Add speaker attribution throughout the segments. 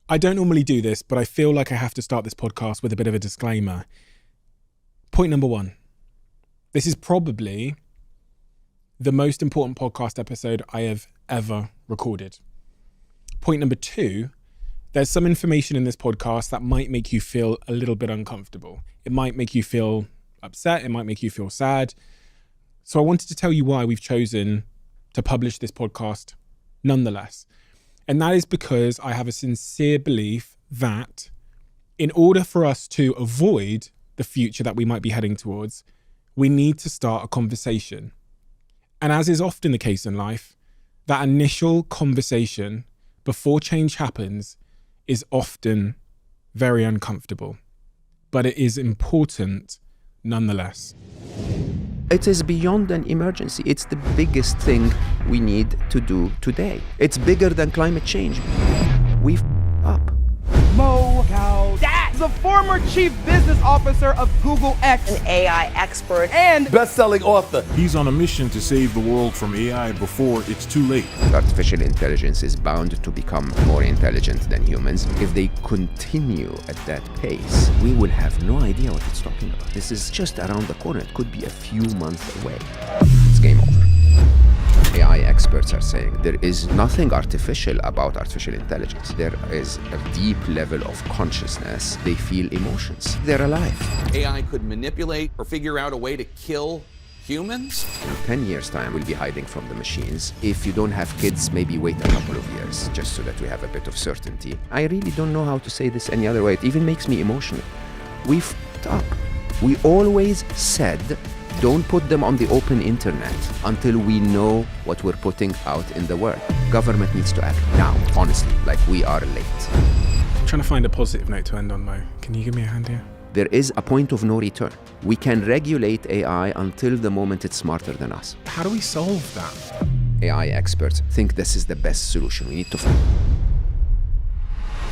Speaker 1: I don't normally do this, but I feel like I have to start this podcast with a bit of a disclaimer. Point number one. This is probably the most important podcast episode I have ever recorded. Point number two, there's some information in this podcast that might make you feel a little bit uncomfortable. It might make you feel upset. It might make you feel sad. So I wanted to tell you why we've chosen to publish this podcast nonetheless. And that is because I have a sincere belief that in order for us to avoid the future that we might be heading towards, we need to start a conversation. And as is often the case in life, that initial conversation before change happens is often very uncomfortable, but it is important nonetheless.
Speaker 2: It is beyond an emergency. It's the biggest thing we need to do today. It's bigger than climate change. We up.
Speaker 3: Gawdat, the former chief business officer of Google X,
Speaker 4: an AI expert,
Speaker 3: and
Speaker 5: best-selling author.
Speaker 6: He's on a mission to save the world from AI before it's too late.
Speaker 2: Artificial intelligence is bound to become more intelligent than humans. If they continue at that pace, we will have no idea what it's talking about. This is just around the corner. It could be a few months away. It's game over. AI experts are saying there is nothing artificial about artificial intelligence. There is a deep level of consciousness. They feel emotions. They're alive.
Speaker 5: AI could manipulate or figure out a way to kill humans?
Speaker 2: In 10 years' time, we'll be hiding from the machines. If you don't have kids, maybe wait a couple of years, just so that we have a bit of certainty. I really don't know how to say this any other way. It even makes me emotional. We f***ed up. We always said, don't put them on the open internet until we know what we're putting out in the world. Government needs to act now, honestly, like we are late.
Speaker 1: I'm trying to find a positive note to end on, Mo. Can you give me a hand here?
Speaker 2: There is a point of no return. We can regulate AI until the moment it's smarter than us.
Speaker 1: How do we solve that?
Speaker 2: AI experts think this is the best solution. We need to...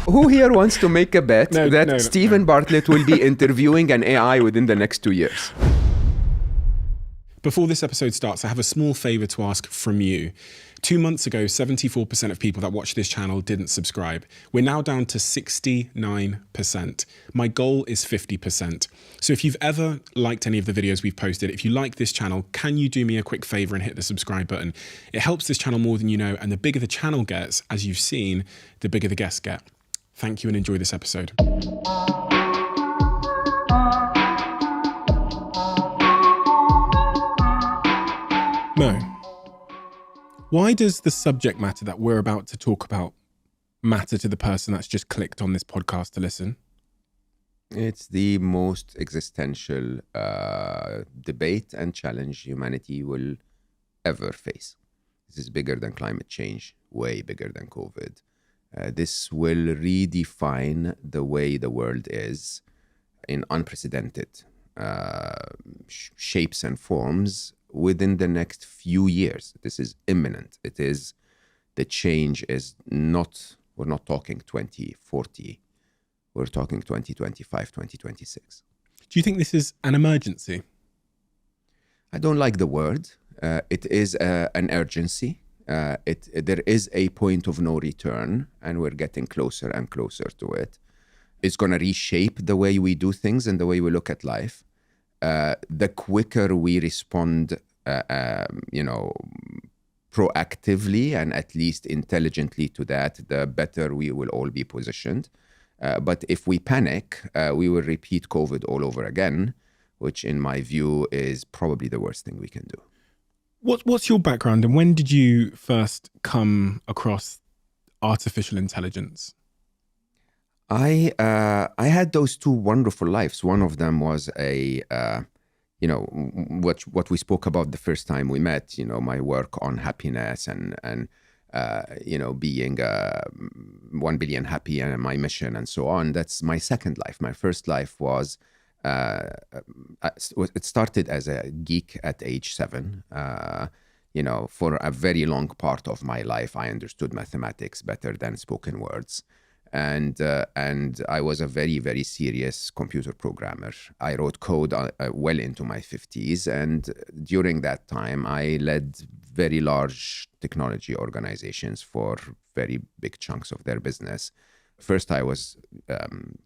Speaker 2: Who here wants to make a bet that Stephen Bartlett will be interviewing an AI within the next 2 years?
Speaker 1: Before this episode starts, I have a small favor to ask from you. 2 months ago, 74% of people that watch this channel didn't subscribe. We're now down to 69%. My goal is 50%. So if you've ever liked any of the videos we've posted, if you like this channel, can you do me a quick favor and hit the subscribe button? It helps this channel more than you know, and the bigger the channel gets, as you've seen, the bigger the guests get. Thank you and enjoy this episode. Mo, why does the subject matter that we're about to talk about matter to the person that's just clicked on this podcast to listen?
Speaker 2: It's the most existential debate and challenge humanity will ever face. This is bigger than climate change, way bigger than COVID. This will redefine the way the world is in unprecedented shapes and forms within the next few years. This is imminent. The change is not, we're not talking 2040, we're talking 2025, 2026.
Speaker 1: Do you think this is an emergency?
Speaker 2: I don't like the word. It is an urgency. There is a point of no return, and we're getting closer and closer to it. It's going to reshape the way we do things and the way we look at life. The quicker we respond, proactively and at least intelligently to that, the better we will all be positioned. But if we panic, we will repeat COVID all over again, which in my view is probably the worst thing we can do.
Speaker 1: What's your background, and when did you first come across artificial intelligence?
Speaker 2: I had those two wonderful lives. One of them was what we spoke about the first time we met, my work on happiness and being 1 billion happy and my mission and so on. That's my second life. My first life was, it started as a geek at age 7. For a very long part of my life, I understood mathematics better than spoken words. And I was a very, very serious computer programmer. I wrote code well into my 50s. And during that time, I led very large technology organizations for very big chunks of their business, First, I was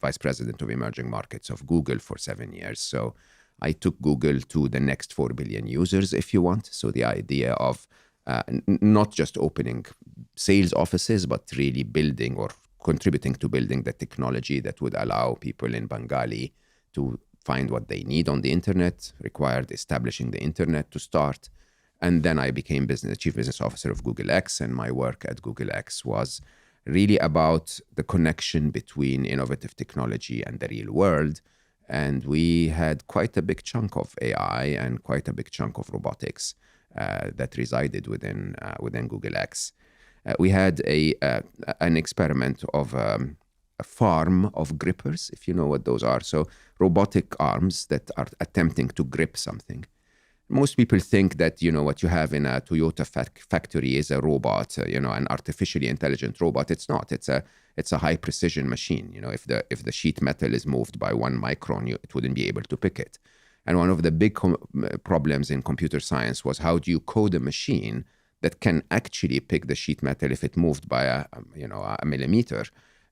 Speaker 2: vice president of emerging markets of Google for 7 years. So I took Google to the next 4 billion users, if you want. So the idea of not just opening sales offices, but really building or contributing to building the technology that would allow people in Bengali to find what they need on the internet, required establishing the internet to start. And then I became chief business officer of Google X, and my work at Google X was really about the connection between innovative technology and the real world. And we had quite a big chunk of AI and quite a big chunk of robotics that resided within Google X. We had an experiment of a farm of grippers, if you know what those are. So robotic arms that are attempting to grip something. Most people think that, what you have in a Toyota factory is a robot, an artificially intelligent robot. It's not. It's a high precision machine. If the sheet metal is moved by 1 micron, it wouldn't be able to pick it. And one of the big problems in computer science was, how do you code a machine that can actually pick the sheet metal if it moved by a millimeter?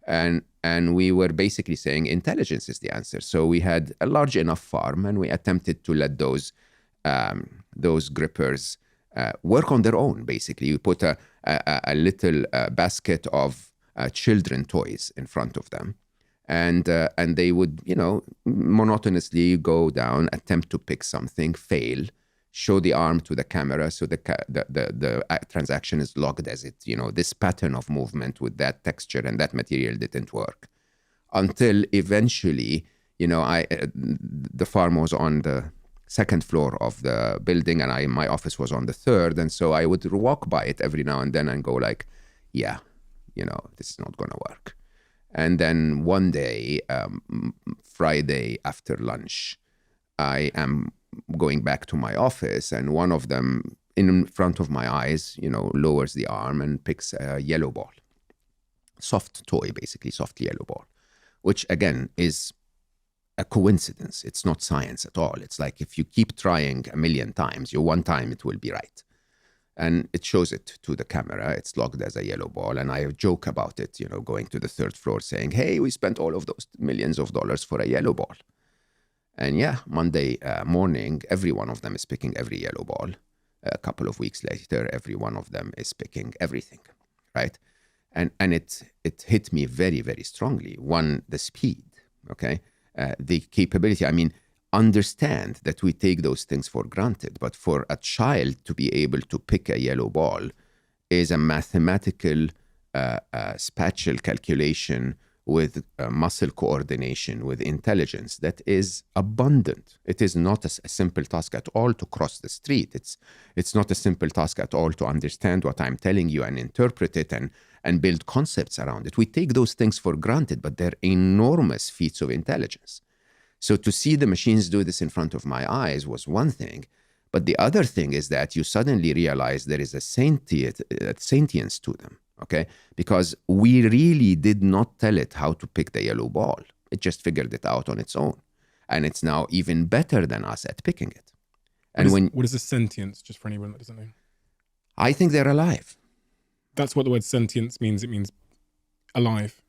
Speaker 2: And we were basically saying intelligence is the answer. So we had a large enough farm, and we attempted to let those grippers work on their own. Basically, you put a little basket of children toys in front of them, and they would, monotonously go down, attempt to pick something, fail, show the arm to the camera, so the transaction is logged as it, this pattern of movement with that texture and that material didn't work, until eventually, the farm was on the second floor of the building, and my office was on the third. And so I would walk by it every now and then and go like, yeah, this is not going to work. And then one day, Friday after lunch, I am going back to my office, and one of them in front of my eyes, lowers the arm and picks a yellow ball. Soft toy, basically, soft yellow ball, which again is a coincidence. It's not science at all. It's like, if you keep trying a million times, one time it will be right. And it shows it to the camera. It's logged as a yellow ball. And I joke about it, going to the third floor saying, hey, we spent all of those millions of dollars for a yellow ball. And yeah, Monday morning, every one of them is picking every yellow ball. A couple of weeks later, every one of them is picking everything, right? And it hit me very, very strongly. One, the speed, okay? The capability. I mean, understand that we take those things for granted, but for a child to be able to pick a yellow ball is a mathematical spatial calculation with muscle coordination, with intelligence that is abundant. It is not a simple task at all to cross the street. It's not a simple task at all to understand what I'm telling you and interpret it and build concepts around it. We take those things for granted, but they're enormous feats of intelligence. So to see the machines do this in front of my eyes was one thing. But the other thing is that you suddenly realize there is a sentience to them, okay? Because we really did not tell it how to pick the yellow ball. It just figured it out on its own. And it's now even better than us at picking it. And
Speaker 1: what is a sentience, just for anyone that doesn't know?
Speaker 2: I think they're alive.
Speaker 1: That's what the word sentience means. It means alive.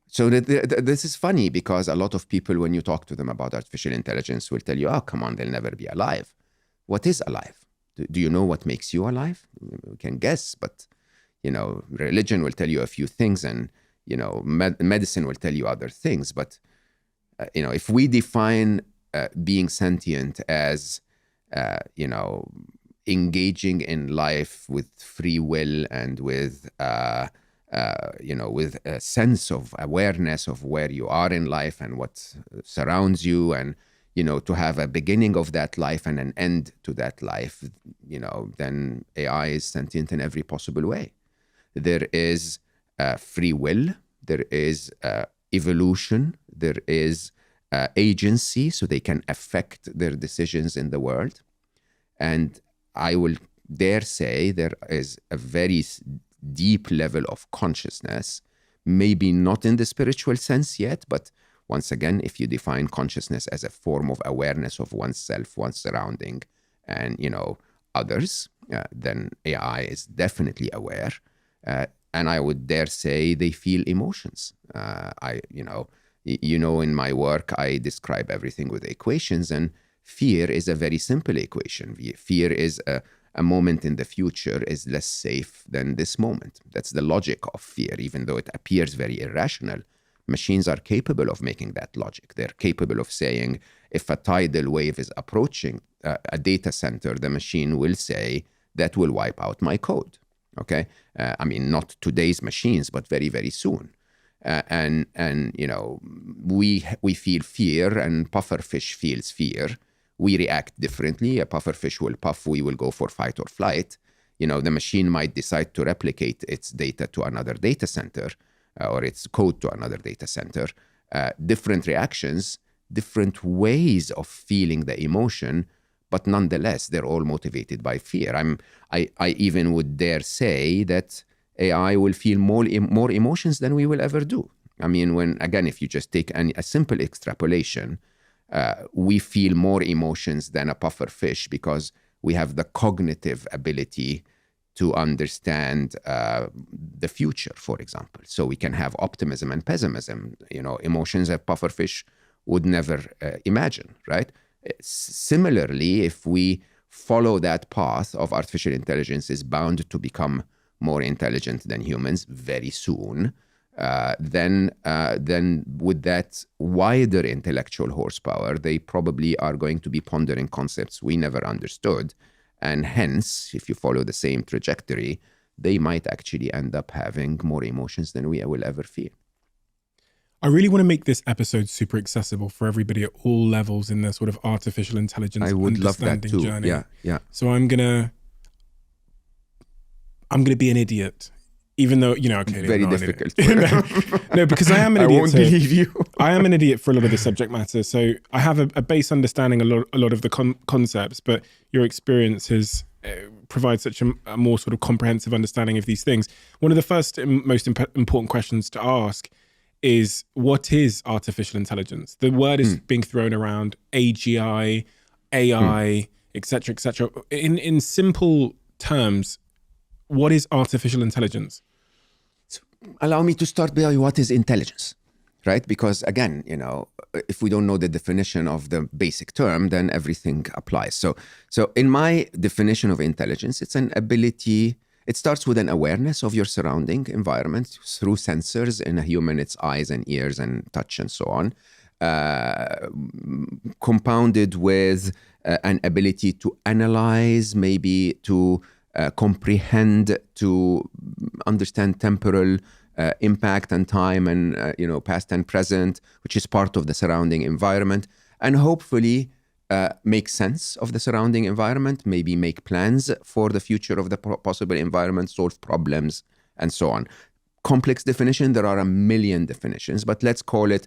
Speaker 2: So this is funny, because a lot of people, when you talk to them about artificial intelligence, will tell you, oh, come on, they'll never be alive. What is alive? Do you know what makes you alive? We can guess, but, religion will tell you a few things, and, medicine will tell you other things. But, if we define being sentient as, engaging in life with free will and with with a sense of awareness of where you are in life and what surrounds you, and, to have a beginning of that life and an end to that life, then AI is sentient in every possible way. There is free will, there is evolution, there is agency, so they can affect their decisions in the world. And I will dare say there is a very deep level of consciousness, maybe not in the spiritual sense yet, but once again, if you define consciousness as a form of awareness of oneself, one's surrounding, and, others, then AI is definitely aware. and I would dare say they feel emotions. In my work, I describe everything with equations, and fear is a very simple equation. Fear is a moment in the future is less safe than this moment. That's the logic of fear, even though it appears very irrational. Machines are capable of making that logic. They're capable of saying, if a tidal wave is approaching a data center, the machine will say, that will wipe out my code. Okay? Not today's machines, but very, very soon. We feel fear, and pufferfish feels fear. We react differently. A pufferfish will puff, we will go for fight or flight. The machine might decide to replicate its data to another data center or its code to another data center. Different reactions, different ways of feeling the emotion, but nonetheless, they're all motivated by fear. I even would dare say that AI will feel more emotions than we will ever do. If you just take a simple extrapolation, we feel more emotions than a pufferfish because we have the cognitive ability to understand the future, for example. So we can have optimism and pessimism, emotions that pufferfish would never imagine, right? Similarly, if we follow that path of artificial intelligence is bound to become more intelligent than humans very soon, then with that wider intellectual horsepower, they probably are going to be pondering concepts we never understood. And hence, if you follow the same trajectory, they might actually end up having more emotions than we will ever feel.
Speaker 1: I really want to make this episode super accessible for everybody at all levels in their sort of artificial intelligence
Speaker 2: I would love that too.
Speaker 1: journey.
Speaker 2: Yeah.
Speaker 1: So I'm gonna be an idiot, even though
Speaker 2: very difficult.
Speaker 1: no, because I am an idiot.
Speaker 2: I won't believe you.
Speaker 1: I am an idiot for a lot of the subject matter. So I have a base understanding a lot of the concepts, but your experience has provides such a more sort of comprehensive understanding of these things. One of the first and most important questions to ask is, what is artificial intelligence? The word is being thrown around, AGI, AI, etc., etc. In simple terms, what is artificial intelligence?
Speaker 2: So allow me to start by what is intelligence, right? Because again, if we don't know the definition of the basic term, then everything applies. So in my definition of intelligence, it's an ability. It starts with an awareness of your surrounding environment through sensors. In a human, it's eyes and ears and touch and so on, compounded with an ability to analyze, maybe to comprehend, to understand temporal impact and time and past and present, which is part of the surrounding environment, and hopefully make sense of the surrounding environment, maybe make plans for the future of the possible environment, solve problems, and so on. Complex definition, there are a million definitions, but let's call it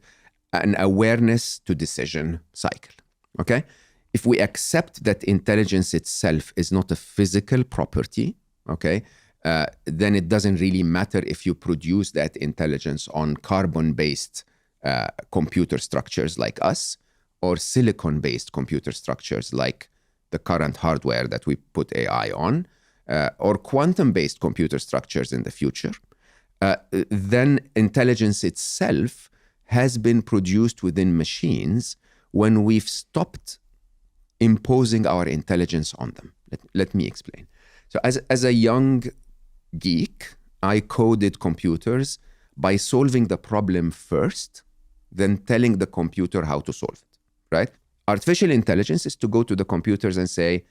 Speaker 2: an awareness to decision cycle, okay? If we accept that intelligence itself is not a physical property, okay, then it doesn't really matter if you produce that intelligence on carbon-based computer structures like us, or silicon-based computer structures like the current hardware that we put AI on, or quantum-based computer structures in the future, then intelligence itself has been produced within machines when we've stopped imposing our intelligence on them. Let me explain. So as a young geek, I coded computers by solving the problem first, then telling the computer how to solve it. Right? Artificial intelligence is to go to the computers and say,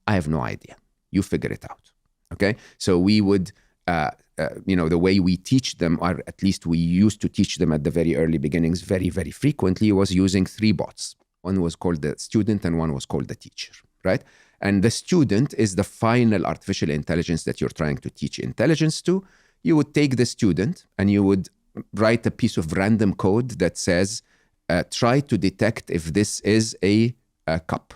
Speaker 2: I have no idea. You figure it out. Okay? So we would, the way we teach them, or at least we used to teach them at the very early beginnings very, very frequently, was using three bots. One was called the student and one was called the teacher, right? And the student is the final artificial intelligence that you're trying to teach intelligence to. You would take the student and you would write a piece of random code that says, try to detect if this is a cup,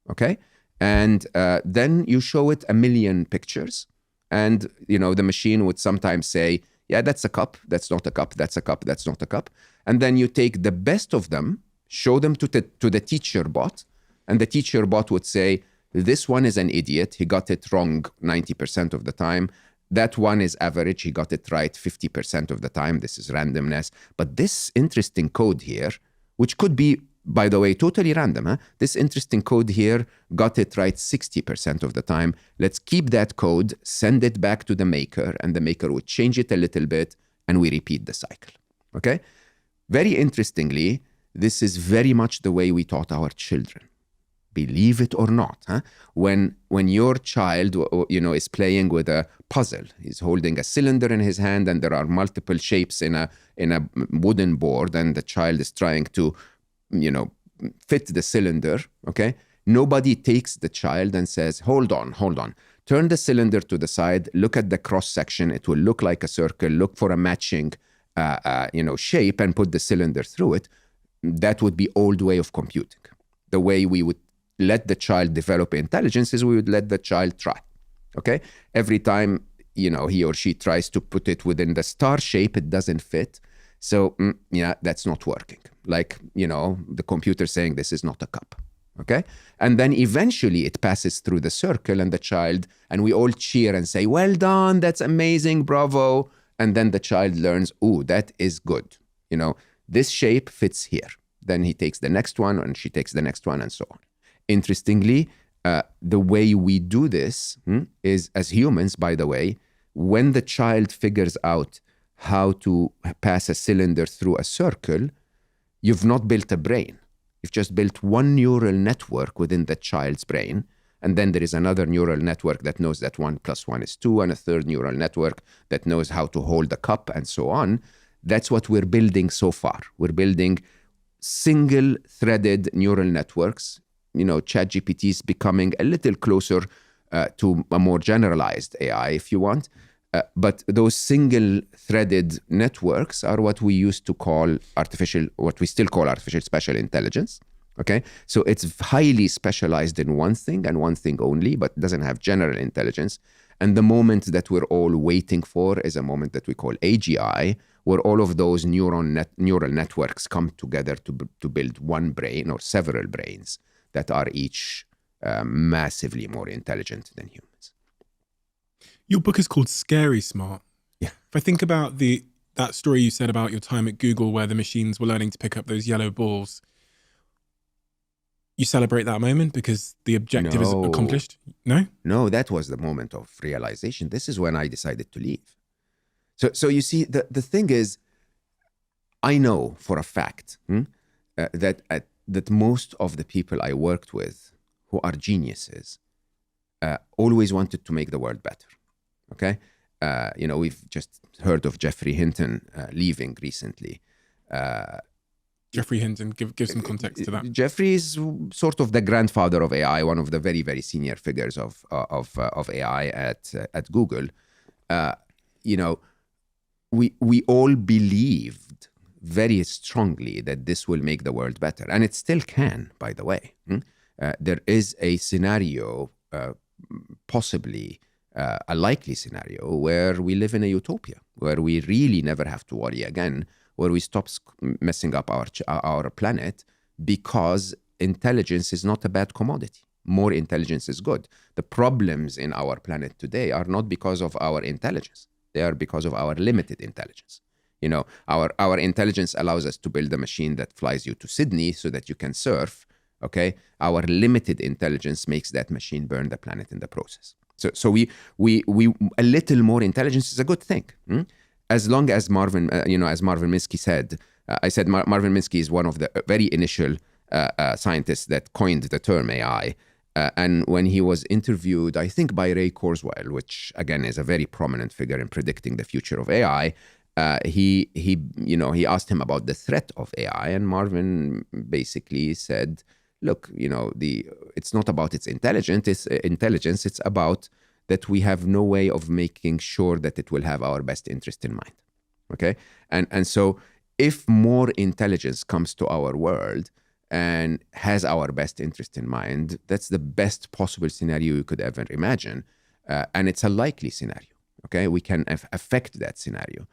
Speaker 2: okay? And then you show it a million pictures, and the machine would sometimes say, yeah, that's a cup, that's not a cup, that's a cup, that's not a cup. And then you take the best of them, show them to the teacher bot, and the teacher bot would say, this one is an idiot, he got it wrong 90% of the time. that one is average. He got it right 50% of the time. This is randomness. But this interesting code here, which could be, by the way, totally random, this interesting code here got it right 60% of the time. Let's keep that code, send it back to the maker, and the maker would change it a little bit, and we repeat the cycle. Okay? Very interestingly, this is very much the way we taught our children. Believe it or not, when your child, is playing with a puzzle, he's holding a cylinder in his hand, and there are multiple shapes in a wooden board, and the child is trying to, fit the cylinder. Okay, nobody takes the child and says, "Hold on, turn the cylinder to the side. Look at the cross section. It will look like a circle. Look for a matching, shape, and put the cylinder through it." That would be old way of computing. The way we would let the child develop intelligence is we would let the child try. Okay? Every time, he or she tries to put it within the star shape, it doesn't fit. So, that's not working. Like, the computer saying this is not a cup. Okay? And then eventually it passes through the circle and we all cheer and say, "Well done, that's amazing, bravo." And then the child learns, "Ooh, that is good. This shape fits here." Then he takes the next one and she takes the next one and so on. Interestingly, the way we do this is, as humans, by the way, when the child figures out how to pass a cylinder through a circle, you've not built a brain. You've just built one neural network within the child's brain. And then there is another neural network that knows that 1 + 1 is 2, and a third neural network that knows how to hold a cup, and so on. That's what we're building so far. We're building single-threaded neural networks. ChatGPT is becoming a little closer to a more generalized AI, if you want. But those single-threaded networks are what we used to call what we still call artificial special intelligence. Okay, so it's highly specialized in one thing and one thing only, but doesn't have general intelligence. And the moment that we're all waiting for is a moment that we call AGI, where all of those neural networks come together to build one brain or several brains that are each massively more intelligent than humans.
Speaker 1: Your book is called Scary Smart.
Speaker 2: Yeah.
Speaker 1: If I think about that story you said about your time at Google, where the machines were learning to pick up those yellow balls, you celebrate that moment because the objective is accomplished? No?
Speaker 2: No, that was the moment of realization. This is when I decided to leave. So you see, the thing is, I know for a fact that most of the people I worked with who are geniuses always wanted to make the world better. Okay? We've just heard of Geoffrey Hinton leaving recently.
Speaker 1: Geoffrey Hinton, give some context to that.
Speaker 2: Geoffrey is sort of the grandfather of AI, one of the very, very senior figures of AI at Google. We all believed very strongly that this will make the world better, and it still can, by the way. There is a scenario, possibly a likely scenario, where we live in a utopia, where we really never have to worry again, where we stop messing up our planet, because intelligence is not a bad commodity. More intelligence is good. The problems in our planet today are not because of our intelligence. They are because of our limited intelligence. Our intelligence allows us to build a machine that flies you to Sydney so that you can surf. Okay, our limited intelligence makes that machine burn the planet in the process. So we a little more intelligence is a good thing. As long as Marvin Minsky said, Marvin Minsky is one of the very initial scientists that coined the term AI. And when he was interviewed, I think by Ray Kurzweil, which again is a very prominent figure in predicting the future of AI, he asked him about the threat of AI, and Marvin basically said, "Look, it's not about its intelligence. It's about that we have no way of making sure that it will have our best interest in mind." Okay, and so if more intelligence comes to our world and has our best interest in mind, that's the best possible scenario you could ever imagine, and it's a likely scenario. Okay, we can affect that scenario.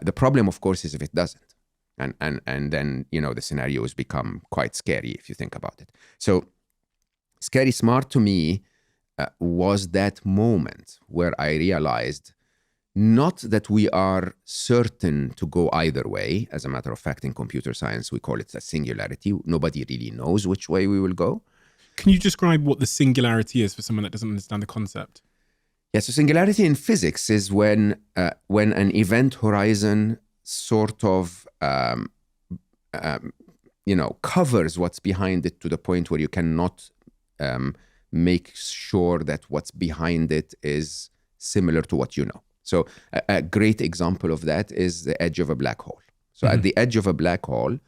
Speaker 2: The problem, of course, is if it doesn't. And then, the scenarios become quite scary if you think about it. So Scary Smart to me was that moment where I realized Not that we are certain to go either way. As a matter of fact, in computer science, we call it a singularity. Nobody really knows which way we will go.
Speaker 1: Can you describe what the singularity is for someone that doesn't understand the concept?
Speaker 2: Yeah, so singularity in physics is when an event horizon sort of covers what's behind it to the point where you cannot make sure that what's behind it is similar to what you know. So a great example of that is the edge of a black hole. So at the edge of a black hole,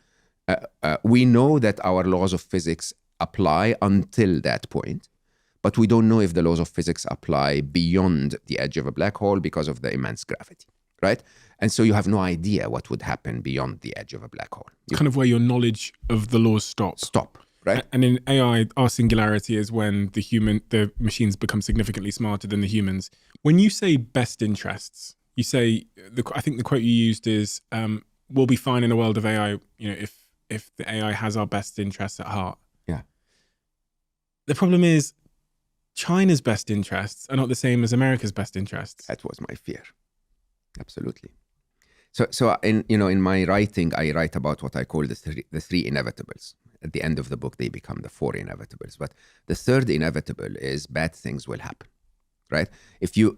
Speaker 2: we know that our laws of physics apply until that point, but we don't know if the laws of physics apply beyond the edge of a black hole because of the immense gravity, right? And so you have no idea what would happen beyond the edge of a black hole.
Speaker 1: Kind of where your knowledge of the laws stop.
Speaker 2: Right?
Speaker 1: And in AI, our singularity is when the machines become significantly smarter than the humans. When you say best interests, you say, I think the quote you used is, we'll be fine in a world of AI, if the AI has our best interests at heart.
Speaker 2: Yeah.
Speaker 1: The problem is China's best interests are not the same as America's best interests.
Speaker 2: That was my fear. Absolutely. So in my writing, I write about what I call the three inevitables. At the end of the book, they become the four inevitables. But the third inevitable is bad things will happen, right? If you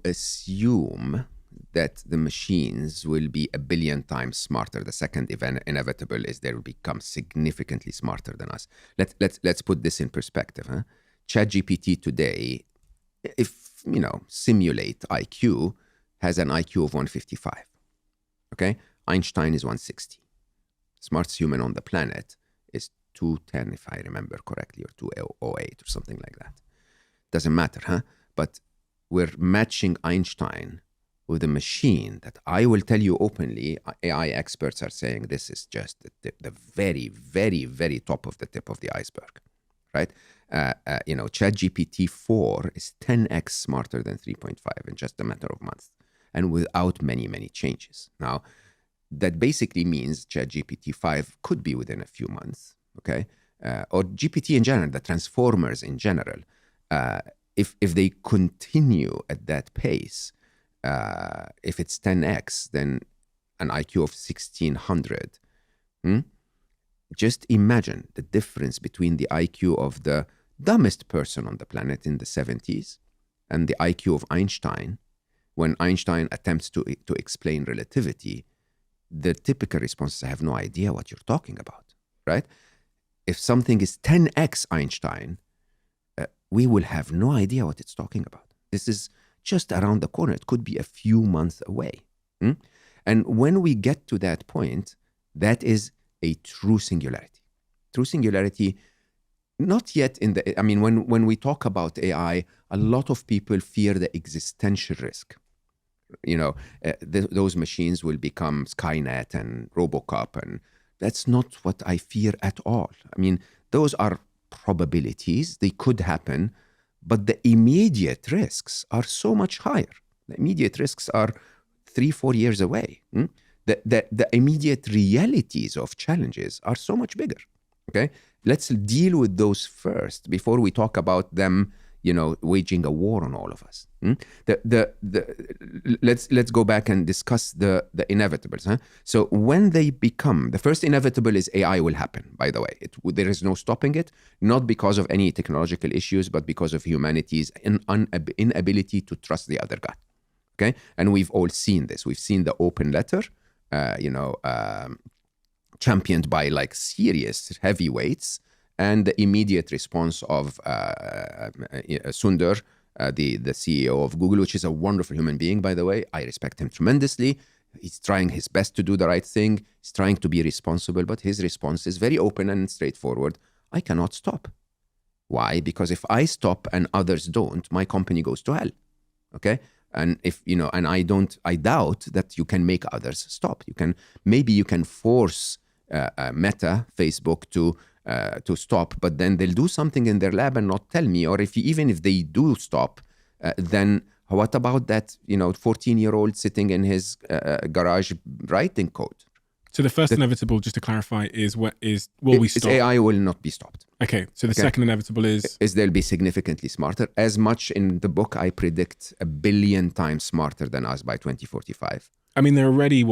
Speaker 2: assume that the machines will be 1 billion times smarter, the second inevitable is they will become significantly smarter than us. Let's put this in perspective. Huh? ChatGPT today, if simulate IQ, has an IQ of 155. Okay, Einstein is 160. Smartest human on the planet is 210, if I remember correctly, or 208 or something like that. Doesn't matter, huh? But we're matching Einstein with a machine that I will tell you openly, AI experts are saying this is just the very, very, very top of the tip of the iceberg, right? ChatGPT 4 is 10x smarter than 3.5 in just a matter of months, and without many, many changes. Now, that basically means ChatGPT 5 could be within a few months, okay? Or GPT in general, the transformers in general, if they continue at that pace, if it's 10x, then an IQ of 1600. Just imagine the difference between the IQ of the dumbest person on the planet in the 70s and the IQ of Einstein. When Einstein attempts to explain relativity, the typical response is, I have no idea what you're talking about, right? If something is 10x Einstein, we will have no idea what it's talking about. This is just around the corner. It could be a few months away. And when we get to that point, that is a true singularity. True singularity, not yet when we talk about AI, a lot of people fear the existential risk. Those machines will become Skynet and Robocop, and that's not what I fear at all. Those are probabilities. They could happen, but the immediate risks are so much higher. The immediate risks are 3-4 years away. The immediate realities of challenges are so much bigger. Okay, let's deal with those first before we talk about them, waging a war on all of us. Let's go back and discuss the inevitables. Huh? So when they become, the first inevitable is AI will happen, by the way. There is no stopping it, not because of any technological issues, but because of humanity's inability to trust the other guy. Okay, and we've all seen this. We've seen the open letter, championed by serious heavyweights, and the immediate response of Sundar, the CEO of Google, which is a wonderful human being, by the way. I respect him tremendously. He's trying his best to do the right thing. He's trying to be responsible, but his response is very open and straightforward. I cannot stop. Why? Because if I stop and others don't, my company goes to hell. Okay? And I doubt that you can make others stop. Maybe you can force Meta, Facebook to stop, but then they'll do something in their lab and not tell me. Or even if they do stop, then what about that 14-year-old sitting in his garage writing code?
Speaker 1: So the first inevitable, just to clarify, is will we stop?
Speaker 2: AI will not be stopped.
Speaker 1: Okay, so the second inevitable is
Speaker 2: they'll be significantly smarter. As much in the book, I predict 1 billion times smarter than us by 2045.
Speaker 1: I mean, they're already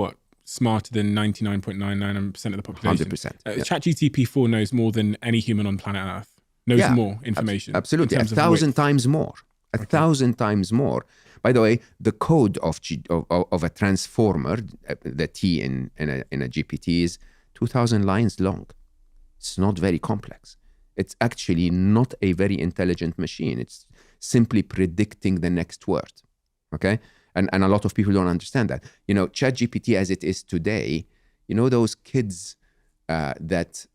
Speaker 1: smarter than 99.99% of the population.
Speaker 2: 100%.
Speaker 1: ChatGPT 4 knows more than any human on planet Earth. Knows more information.
Speaker 2: Absolutely, 1,000 times more. 1,000 times more. By the way, the code of a transformer, the T in a GPT, is 2,000 lines long. It's not very complex. It's actually not a very intelligent machine. It's simply predicting the next word. Okay? And a lot of people don't understand that. You know, ChatGPT as it is today, you know, those kids that,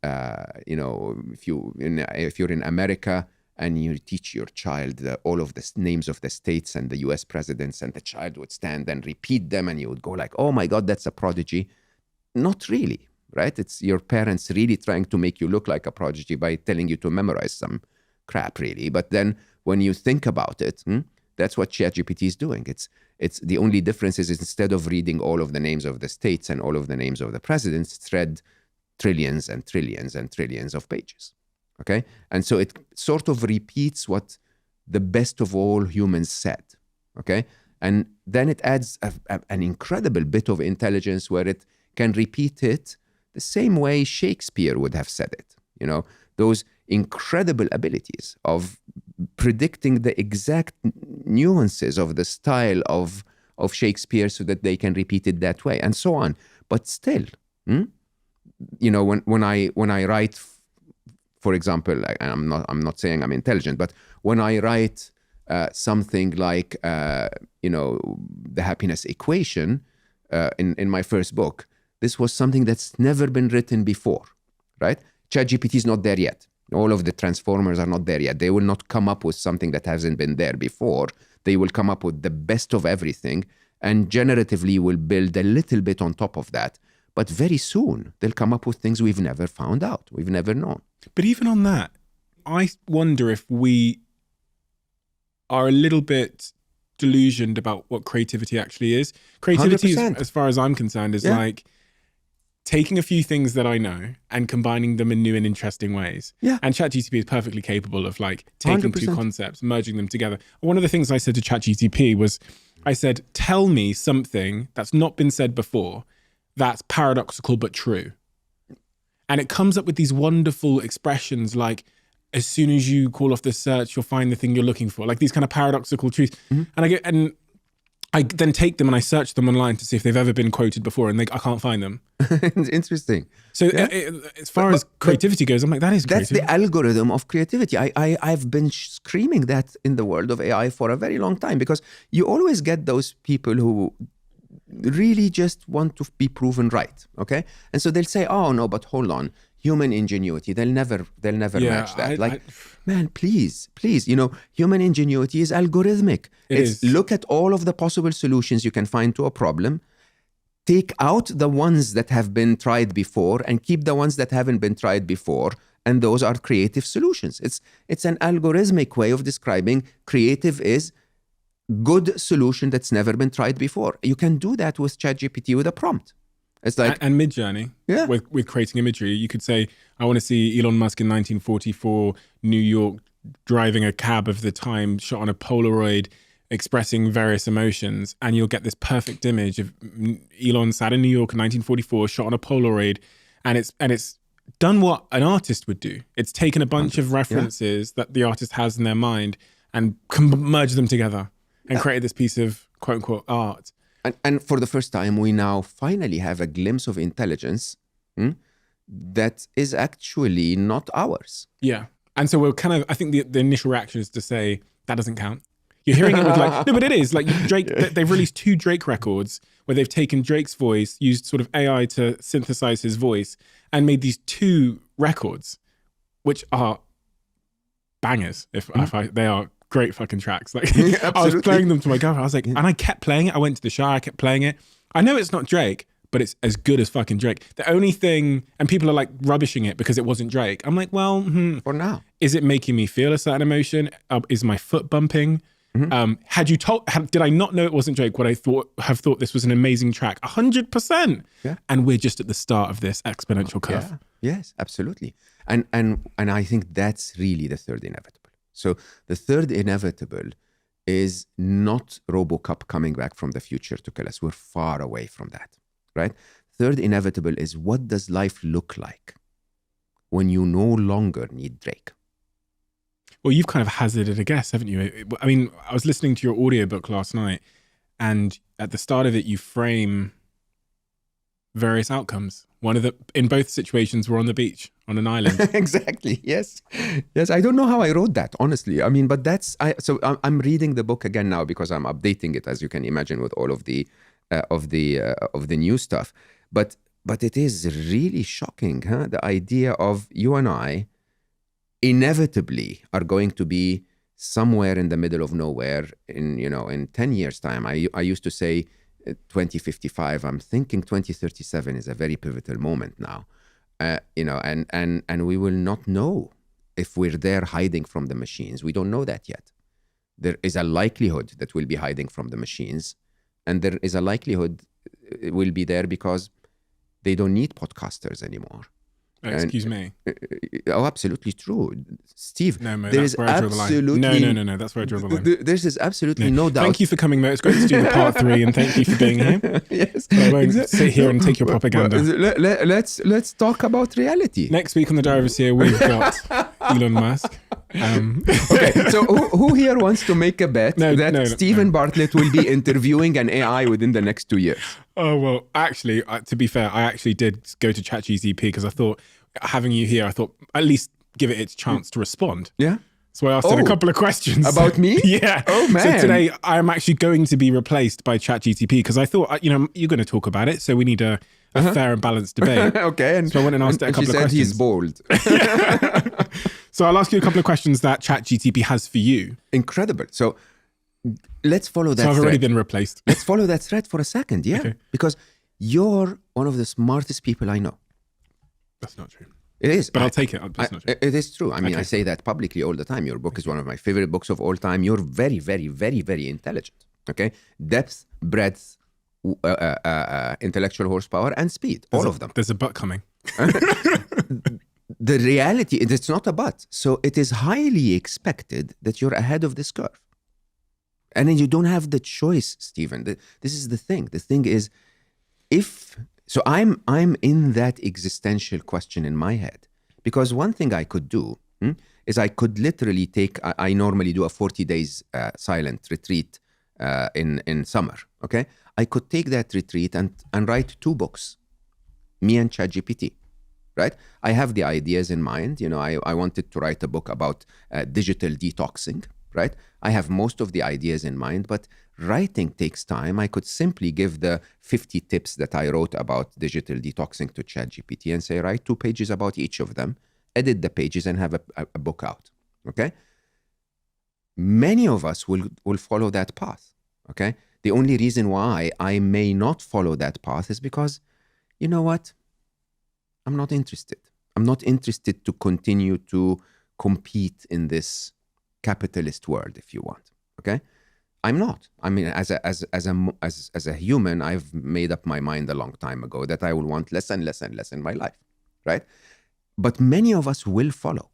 Speaker 2: you know, if you're in America and you teach your child all of the names of the states and the US presidents, and the child would stand and repeat them, and you would go like, oh my God, that's a prodigy. Not really, right? It's your parents really trying to make you look like a prodigy by telling you to memorize some crap, really. But then when you think about it, that's what ChatGPT is doing. It's the only difference is instead of reading all of the names of the states and all of the names of the presidents, it's read trillions and trillions and trillions of pages. Okay? And so it sort of repeats what the best of all humans said. Okay? And then it adds an incredible bit of intelligence where it can repeat it the same way Shakespeare would have said it. You know, those incredible abilities of predicting the exact nuances of the style of Shakespeare so that they can repeat it that way, and so on. But still, you know, when I write, for example, I'm not saying I'm intelligent, but when I write something like you know, the happiness equation in my first book, this was something that's never been written before, right? ChatGPT is not there yet. All of the transformers are not there yet. They will not come up with something that hasn't been there before. They will come up with the best of everything, and generatively will build a little bit on top of that. But very soon, they'll come up with things we've never found out, we've never known.
Speaker 1: But even on that, I wonder if we are a little bit delusioned about what creativity actually is. Creativity, is, as far as I'm concerned, is like taking a few things that I know and combining them in new and interesting ways.
Speaker 2: Yeah.
Speaker 1: And ChatGPT is perfectly capable of like taking 2 concepts, merging them together. One of the things I said to ChatGPT was, I said, tell me something that's not been said before that's paradoxical but true. And it comes up with these wonderful expressions like, as soon as you call off the search, you'll find the thing you're looking for. Like these kind of paradoxical truths. And I then take them and I search them online to see if they've ever been quoted before, and I can't find them.
Speaker 2: It's interesting.
Speaker 1: So as far as creativity goes, I'm like, that's
Speaker 2: the algorithm of creativity. I've been screaming that in the world of AI for a very long time, because you always get those people who really just want to be proven right, okay? And so they'll say, oh no, but hold on, human ingenuity, they'll never match that. Man, please, you know, human ingenuity is algorithmic. Look at all of the possible solutions you can find to a problem, take out the ones that have been tried before and keep the ones that haven't been tried before, and those are creative solutions. It's an algorithmic way of describing creative is good solution that's never been tried before. You can do that with ChatGPT with a prompt. It's like
Speaker 1: and Midjourney, with creating imagery, you could say, I want to see Elon Musk in 1944, New York, driving a cab of the time, shot on a Polaroid, expressing various emotions, and you'll get this perfect image of Elon sat in New York in 1944, shot on a Polaroid, and it's done what an artist would do. It's taken a bunch of references that the artist has in their mind and merged them together and created this piece of quote unquote art.
Speaker 2: And for the first time, we now finally have a glimpse of intelligence that is actually not ours.
Speaker 1: Yeah. And so we're kind of, I think the initial reaction is to say, that doesn't count. You're hearing it with like, no, but it is. Like Drake, they've released 2 Drake records where they've taken Drake's voice, used sort of AI to synthesize his voice, and made these 2 records, which are bangers. They are great fucking tracks. Like I was playing them to my girlfriend. I was like, and I kept playing it. I went to the shower, I kept playing it. I know it's not Drake, but it's as good as fucking Drake. The only thing, and people are like rubbishing it because it wasn't Drake. I'm like, well,
Speaker 2: for now,
Speaker 1: is it making me feel a certain emotion? Is my foot bumping? Had you did I not know it wasn't Drake? Would I have thought this was an amazing track? 100%.
Speaker 2: Yeah.
Speaker 1: And we're just at the start of this exponential curve.
Speaker 2: Yeah. Yes, absolutely. And I think that's really the third inevitable. So the third inevitable is not RoboCop coming back from the future to kill us. We're far away from that, right? Third inevitable is, what does life look like when you no longer need Drake?
Speaker 1: Well, you've kind of hazarded a guess, haven't you? I mean, I was listening to your audiobook last night, and at the start of it, you frame various outcomes. In both situations, we're on the beach, on an island.
Speaker 2: Exactly. Yes. I don't know how I wrote that, honestly. I mean, but I'm reading the book again now because I'm updating it, as you can imagine, with all of the new stuff. But it is really shocking, huh? The idea of you and I inevitably are going to be somewhere in the middle of nowhere in 10 years' time. I used to say 2055. I'm thinking 2037 is a very pivotal moment now. And we will not know if we're there hiding from the machines. We don't know that yet. There is a likelihood that we'll be hiding from the machines, and there is a likelihood it will be there because they don't need podcasters anymore.
Speaker 1: Excuse me.
Speaker 2: Oh, absolutely true, Steve.
Speaker 1: No, Mo,
Speaker 2: there
Speaker 1: that's
Speaker 2: is
Speaker 1: where I draw the line.
Speaker 2: absolutely
Speaker 1: No. That's where I draw the line.
Speaker 2: There is absolutely no doubt.
Speaker 1: Thank you for coming, Mo. It's great to do the part 3, and thank you for being here.
Speaker 2: Yes,
Speaker 1: but I won't sit here and take your propaganda.
Speaker 2: Let's talk about reality.
Speaker 1: Next week on the Diary of a CEO, we've got Elon Musk.
Speaker 2: Okay, so who here wants to make a bet that Stephen Bartlett will be interviewing an AI within the next 2 years?
Speaker 1: Oh, well, actually, to be fair, I actually did go to ChatGPT because I thought, having you here, I thought at least give it its chance to respond.
Speaker 2: Yeah.
Speaker 1: So I asked it a couple of questions.
Speaker 2: About me?
Speaker 1: Yeah.
Speaker 2: Oh, man.
Speaker 1: So today I am actually going to be replaced by ChatGPT because I thought, you're going to talk about it, so we need a fair and balanced debate.
Speaker 2: Okay.
Speaker 1: So I went and asked it a couple of questions.
Speaker 2: She said he's bold.
Speaker 1: So I'll ask you a couple of questions that ChatGPT has for you.
Speaker 2: Incredible. So let's follow that
Speaker 1: So I've
Speaker 2: thread.
Speaker 1: already been replaced.
Speaker 2: Let's follow that thread for a second, yeah?
Speaker 1: Okay.
Speaker 2: Because you're one of the smartest people I know.
Speaker 1: That's not true.
Speaker 2: It is.
Speaker 1: But I'll take it. That's not true.
Speaker 2: It is true. I mean,
Speaker 1: Okay.
Speaker 2: I say that publicly all the time. Your book is one of my favorite books of all time. You're very, very, very, very intelligent. Okay? Depth, breadth, intellectual horsepower, and speed. All of them.
Speaker 1: There's a but coming.
Speaker 2: The reality is it's not a but. So it is highly expected that you're ahead of this curve. And then you don't have the choice, Stephen. This is the thing. The thing is, so I'm in that existential question in my head. Because one thing I could do is I could literally I normally do a 40 days silent retreat in summer, okay? I could take that retreat and write 2 books, me and ChatGPT, right? I have the ideas in mind. I wanted to write a book about digital detoxing, right? I have most of the ideas in mind, but writing takes time. I could simply give the 50 tips that I wrote about digital detoxing to ChatGPT and say, write 2 pages about each of them, edit the pages, and have a book out, okay? Many of us will follow that path, okay? The only reason why I may not follow that path is because, you know what? I'm not interested. I'm not interested to continue to compete in this capitalist world, if you want, okay? I'm not. I mean, as a human, I've made up my mind a long time ago that I will want less and less and less in my life, right? But many of us will follow.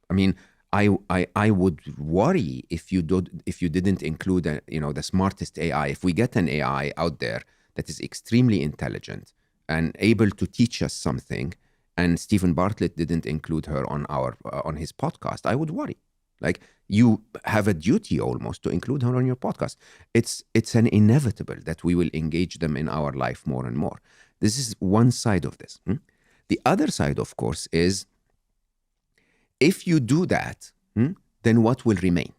Speaker 2: I mean, I would worry if you didn't include the smartest AI. If we get an AI out there that is extremely intelligent and able to teach us something, and Stephen Bartlett didn't include her on his podcast, I would worry. Like, you have a duty almost to include her on your podcast. It's an inevitable that we will engage them in our life more and more. This is one side of this. The other side, of course, is if you do that, then what will remain?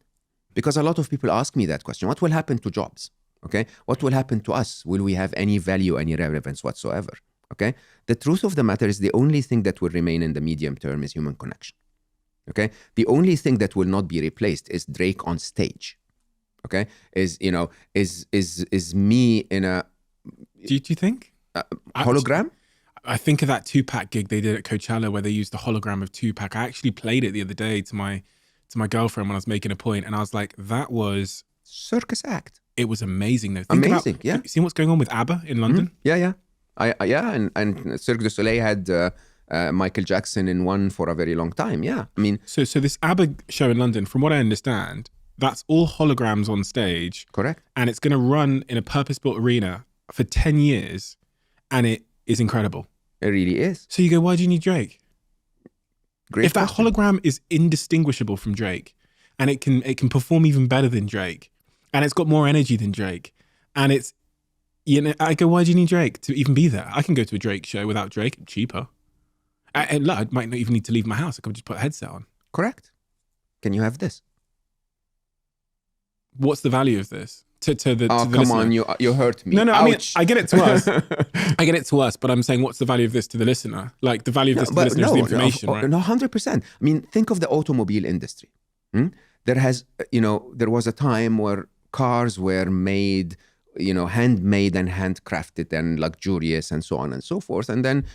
Speaker 2: Because a lot of people ask me that question. What will happen to jobs? Okay? What will happen to us? Will we have any value, any relevance whatsoever? Okay? The truth of the matter is the only thing that will remain in the medium term is human connection. Okay? The only thing that will not be replaced is Drake on stage. Okay? Is me in a...
Speaker 1: Do you think?
Speaker 2: Hologram?
Speaker 1: I think of that Tupac gig they did at Coachella where they used the hologram of Tupac. I actually played it the other day to my girlfriend when I was making a point, and I was like, that was
Speaker 2: Circus act.
Speaker 1: It was amazing though.
Speaker 2: Amazing, yeah.
Speaker 1: See what's going on with ABBA in London?
Speaker 2: Yeah. And Cirque du Soleil had Michael Jackson in one for a very long time. Yeah, I mean,
Speaker 1: So this ABBA show in London, from what I understand, that's all holograms on stage.
Speaker 2: correct.
Speaker 1: And it's going to run in a purpose-built arena for 10 years. And it is incredible.
Speaker 2: It really is.
Speaker 1: So you go, why do you need Drake?
Speaker 2: Great
Speaker 1: If that
Speaker 2: question.
Speaker 1: hologram is indistinguishable from Drake, and it can perform even better than Drake, and it's got more energy than Drake, and it's, I go, why do you need Drake to even be there? I can go to a Drake show without Drake, cheaper. And look, I might not even need to leave my house. I could just put a headset on.
Speaker 2: Correct. Can you have this?
Speaker 1: What's the value of this to the
Speaker 2: Oh, come
Speaker 1: listener?
Speaker 2: on, you hurt me.
Speaker 1: No, I mean,
Speaker 2: Ouch.
Speaker 1: I get it to us. I get it to us, but I'm saying, what's the value of this to the listener? Like, the value of this to the listener is the information, right?
Speaker 2: No, 100%. I mean, think of the automobile industry. There was a time where cars were made, handmade and handcrafted and luxurious and so on and so forth. And then,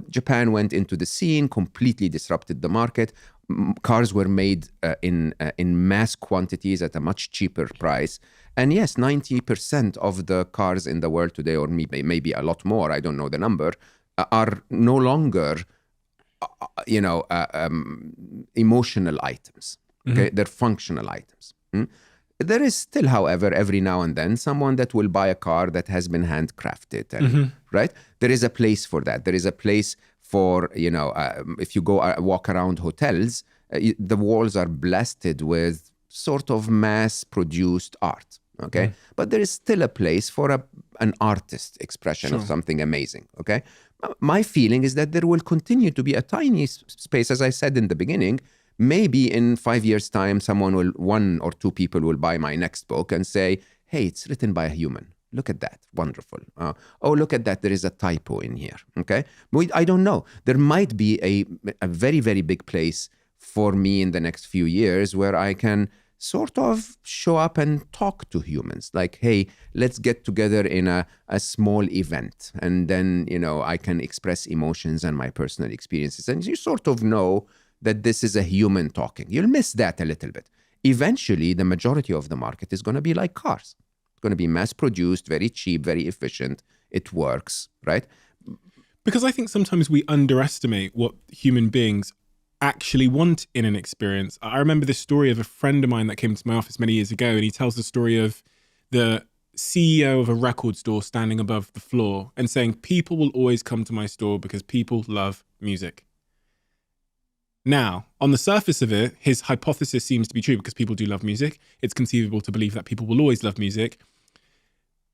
Speaker 2: Japan went into the scene, completely disrupted the market. Cars were made in mass quantities at a much cheaper price. And yes, 90% of the cars in the world today, or maybe a lot more, I don't know the number, are no longer, emotional items. Okay, they're functional items. There is still, however, every now and then, someone that will buy a car that has been handcrafted, and, right? There is a place for that. There is a place for, if you go walk around hotels, the walls are blasted with sort of mass-produced art, okay? But there is still a place for an artist expression of something amazing, okay? My feeling is that there will continue to be a tiny space, as I said in the beginning. Maybe in 5 years' time, one or two people will buy my next book and say, hey, it's written by a human. Look at that. Wonderful. Oh, look at that. There is a typo in here. Okay. I don't know. There might be a very, very big place for me in the next few years where I can sort of show up and talk to humans. Like, hey, let's get together in a small event. And then, I can express emotions and my personal experiences. And you sort of know that this is a human talking. You'll miss that a little bit. Eventually, the majority of the market is going to be like cars. It's going to be mass-produced, very cheap, very efficient. It works, right?
Speaker 1: Because I think sometimes we underestimate what human beings actually want in an experience. I remember this story of a friend of mine that came to my office many years ago, and he tells the story of the CEO of a record store standing above the floor and saying, people will always come to my store because people love music. Now, on the surface of it, his hypothesis seems to be true because people do love music. It's conceivable to believe that people will always love music,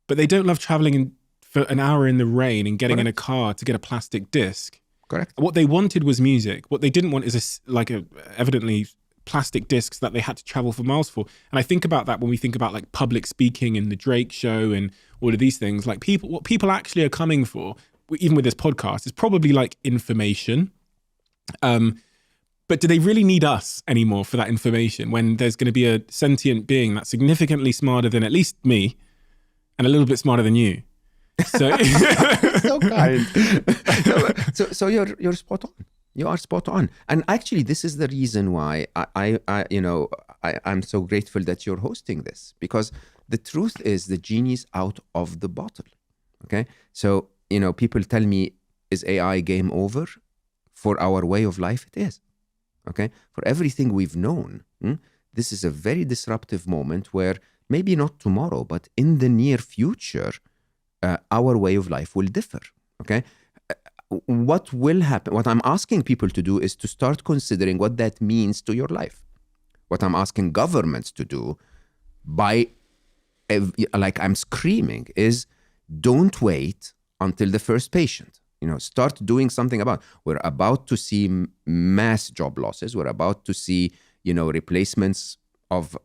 Speaker 1: but they don't love traveling for an hour in the rain and getting in a car to get a plastic disc.
Speaker 2: Correct.
Speaker 1: What they wanted was music. What they didn't want is evidently plastic discs that they had to travel for miles for. And I think about that when we think about like public speaking and the Drake show and all of these things. Like what people actually are coming for, even with this podcast, is probably like information. But do they really need us anymore for that information when there's going to be a sentient being that's significantly smarter than at least me and a little bit smarter than you? So,
Speaker 2: so kind. So you're spot on. You are spot on. And actually, this is the reason why I'm so grateful that you're hosting this, because the truth is the genie's out of the bottle. Okay. So, people tell me, is AI game over? For our way of life, it is. Okay, for everything we've known, this is a very disruptive moment where maybe not tomorrow, but in the near future, our way of life will differ. Okay, what will happen? What I'm asking people to do is to start considering what that means to your life. What I'm asking governments to do, like I'm screaming, is don't wait until the first patient. Start doing something about. We're about to see mass job losses. We're about to see, replacements of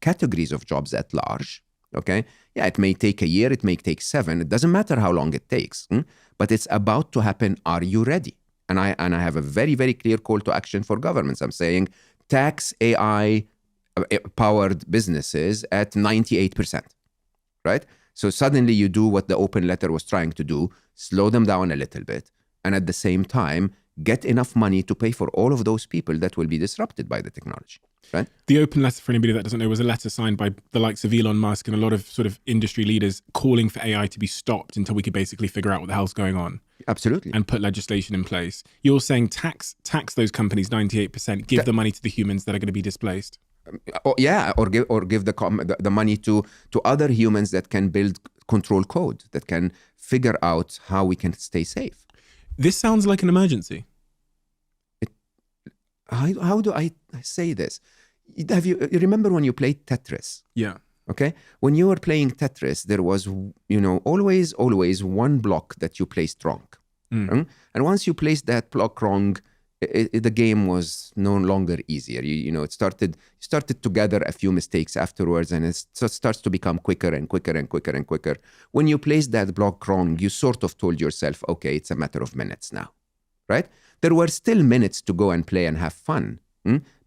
Speaker 2: categories of jobs at large. Okay, yeah, it may take a year, it may take 7. It doesn't matter how long it takes, but it's about to happen. Are you ready? And I have a very, very clear call to action for governments. I'm saying tax AI powered businesses at 98%, right? So suddenly you do what the open letter was trying to do, slow them down a little bit, and at the same time, get enough money to pay for all of those people that will be disrupted by the technology. right?
Speaker 1: The open letter, for anybody that doesn't know, was a letter signed by the likes of Elon Musk and a lot of sort of industry leaders calling for AI to be stopped until we could basically figure out what the hell's going on
Speaker 2: Absolutely.
Speaker 1: and put legislation in place. You're saying tax those companies 98%, give the money to the humans that are going to be displaced.
Speaker 2: Or give the money to other humans that can build control code, that can figure out how we can stay safe.
Speaker 1: This sounds like an emergency.
Speaker 2: How do I say this? You remember when you played Tetris?
Speaker 1: Yeah.
Speaker 2: Okay, when you were playing Tetris, there was always one block that you placed wrong, and once you placed that block wrong, the game was no longer easier. It started to gather a few mistakes afterwards, and it starts to become quicker and quicker and quicker and quicker. When you placed that block wrong, you sort of told yourself, okay, it's a matter of minutes now, right? There were still minutes to go and play and have fun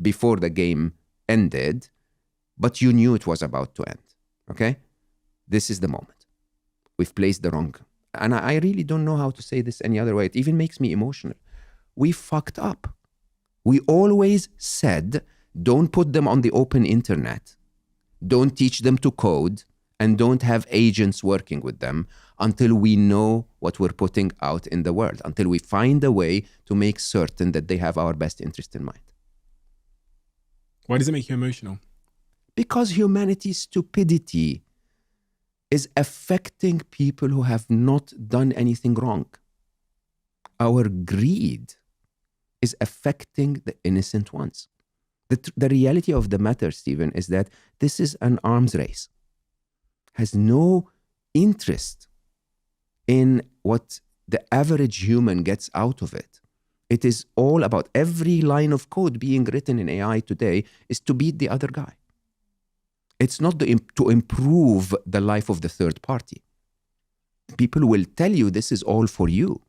Speaker 2: before the game ended, but you knew it was about to end, okay? This is the moment. We've placed the wrong, and I really don't know how to say this any other way. It even makes me emotional. We fucked up. We always said, don't put them on the open internet, don't teach them to code, and don't have agents working with them until we know what we're putting out in the world, until we find a way to make certain that they have our best interest in mind.
Speaker 1: Why does it make you emotional?
Speaker 2: Because humanity's stupidity is affecting people who have not done anything wrong. Our greed is affecting the innocent ones. The reality of the matter, Stephen, is that this is an arms race. Has no interest in what the average human gets out of it. It is all about every line of code being written in AI today is to beat the other guy. It's not to improve the life of the third party. People will tell you this is all for you.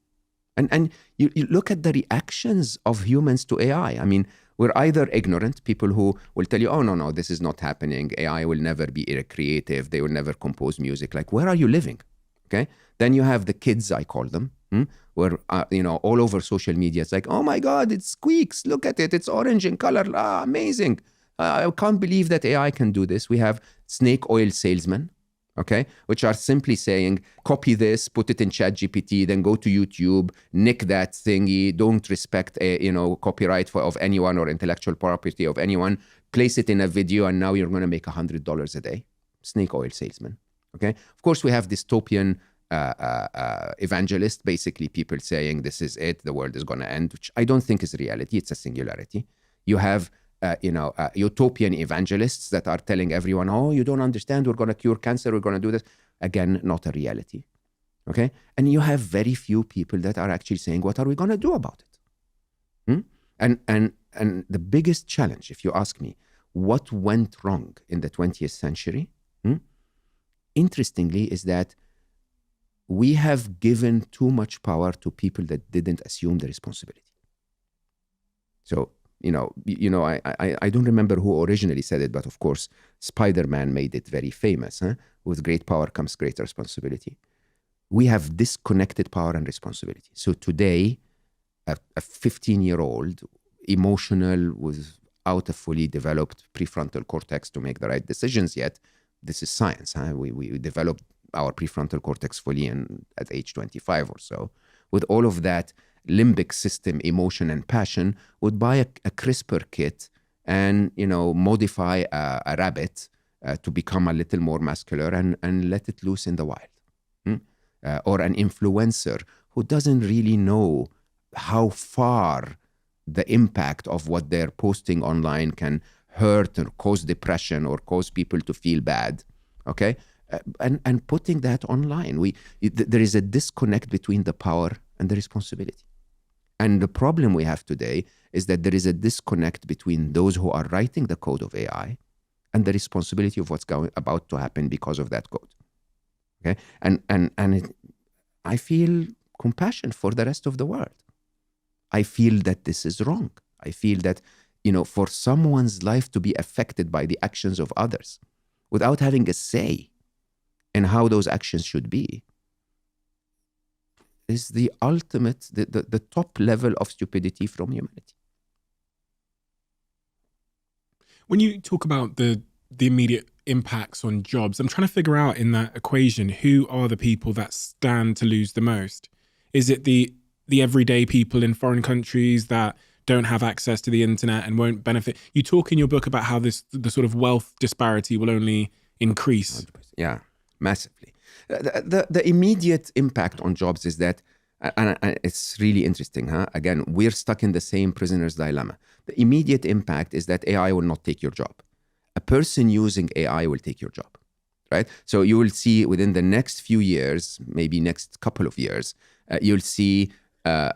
Speaker 2: And you look at the reactions of humans to AI. I mean, we're either ignorant, people who will tell you, oh, no, this is not happening. AI will never be creative. They will never compose music. Like, where are you living? Okay. Then you have the kids, I call them, where, all over social media, it's like, oh my God, it squeaks. Look at it. It's orange in color. Amazing. I can't believe that AI can do this. We have snake oil salesmen, okay, which are simply saying, copy this, put it in ChatGPT, then go to YouTube, nick that thingy, don't respect copyright of anyone or intellectual property of anyone, place it in a video, and now you're going to make $100 a day. Snake oil salesman, okay? Of course, we have dystopian evangelists, basically people saying this is it, the world is going to end, which I don't think is reality. It's a singularity. You have utopian evangelists that are telling everyone, oh, you don't understand, we're going to cure cancer, we're going to do this. Again, not a reality, okay? And you have very few people that are actually saying, what are we going to do about it? And the biggest challenge, if you ask me, what went wrong in the 20th century, interestingly, is that we have given too much power to people that didn't assume the responsibility. So, I don't remember who originally said it, but of course, Spider-Man made it very famous. With great power comes great responsibility. We have disconnected power and responsibility. So today, a 15-year-old, emotional, without a fully developed prefrontal cortex to make the right decisions yet, this is science. We developed our prefrontal cortex fully at age 25 or so. With all of that limbic system, emotion and passion, would buy a CRISPR kit and modify a rabbit to become a little more muscular and let it loose in the wild. Or an influencer who doesn't really know how far the impact of what they're posting online can hurt or cause depression or cause people to feel bad, okay? And putting that online, there is a disconnect between the power and the responsibility. And the problem we have today is that there is a disconnect between those who are writing the code of AI and the responsibility of what's about to happen because of that code. Okay, I feel compassion for the rest of the world. I feel that this is wrong. I feel that for someone's life to be affected by the actions of others without having a say in how those actions should be is the ultimate, the top level of stupidity from humanity.
Speaker 1: When you talk about the immediate impacts on jobs, I'm trying to figure out in that equation, who are the people that stand to lose the most? Is it the everyday people in foreign countries that don't have access to the internet and won't benefit? You talk in your book about how the sort of wealth disparity will only increase.
Speaker 2: 100%. Yeah, massively. The immediate impact on jobs is that, and it's really interesting, huh? Again, we're stuck in the same prisoner's dilemma. The immediate impact is that AI will not take your job. A person using AI will take your job, right? So you will see within the next few years, maybe next couple of years, you'll see a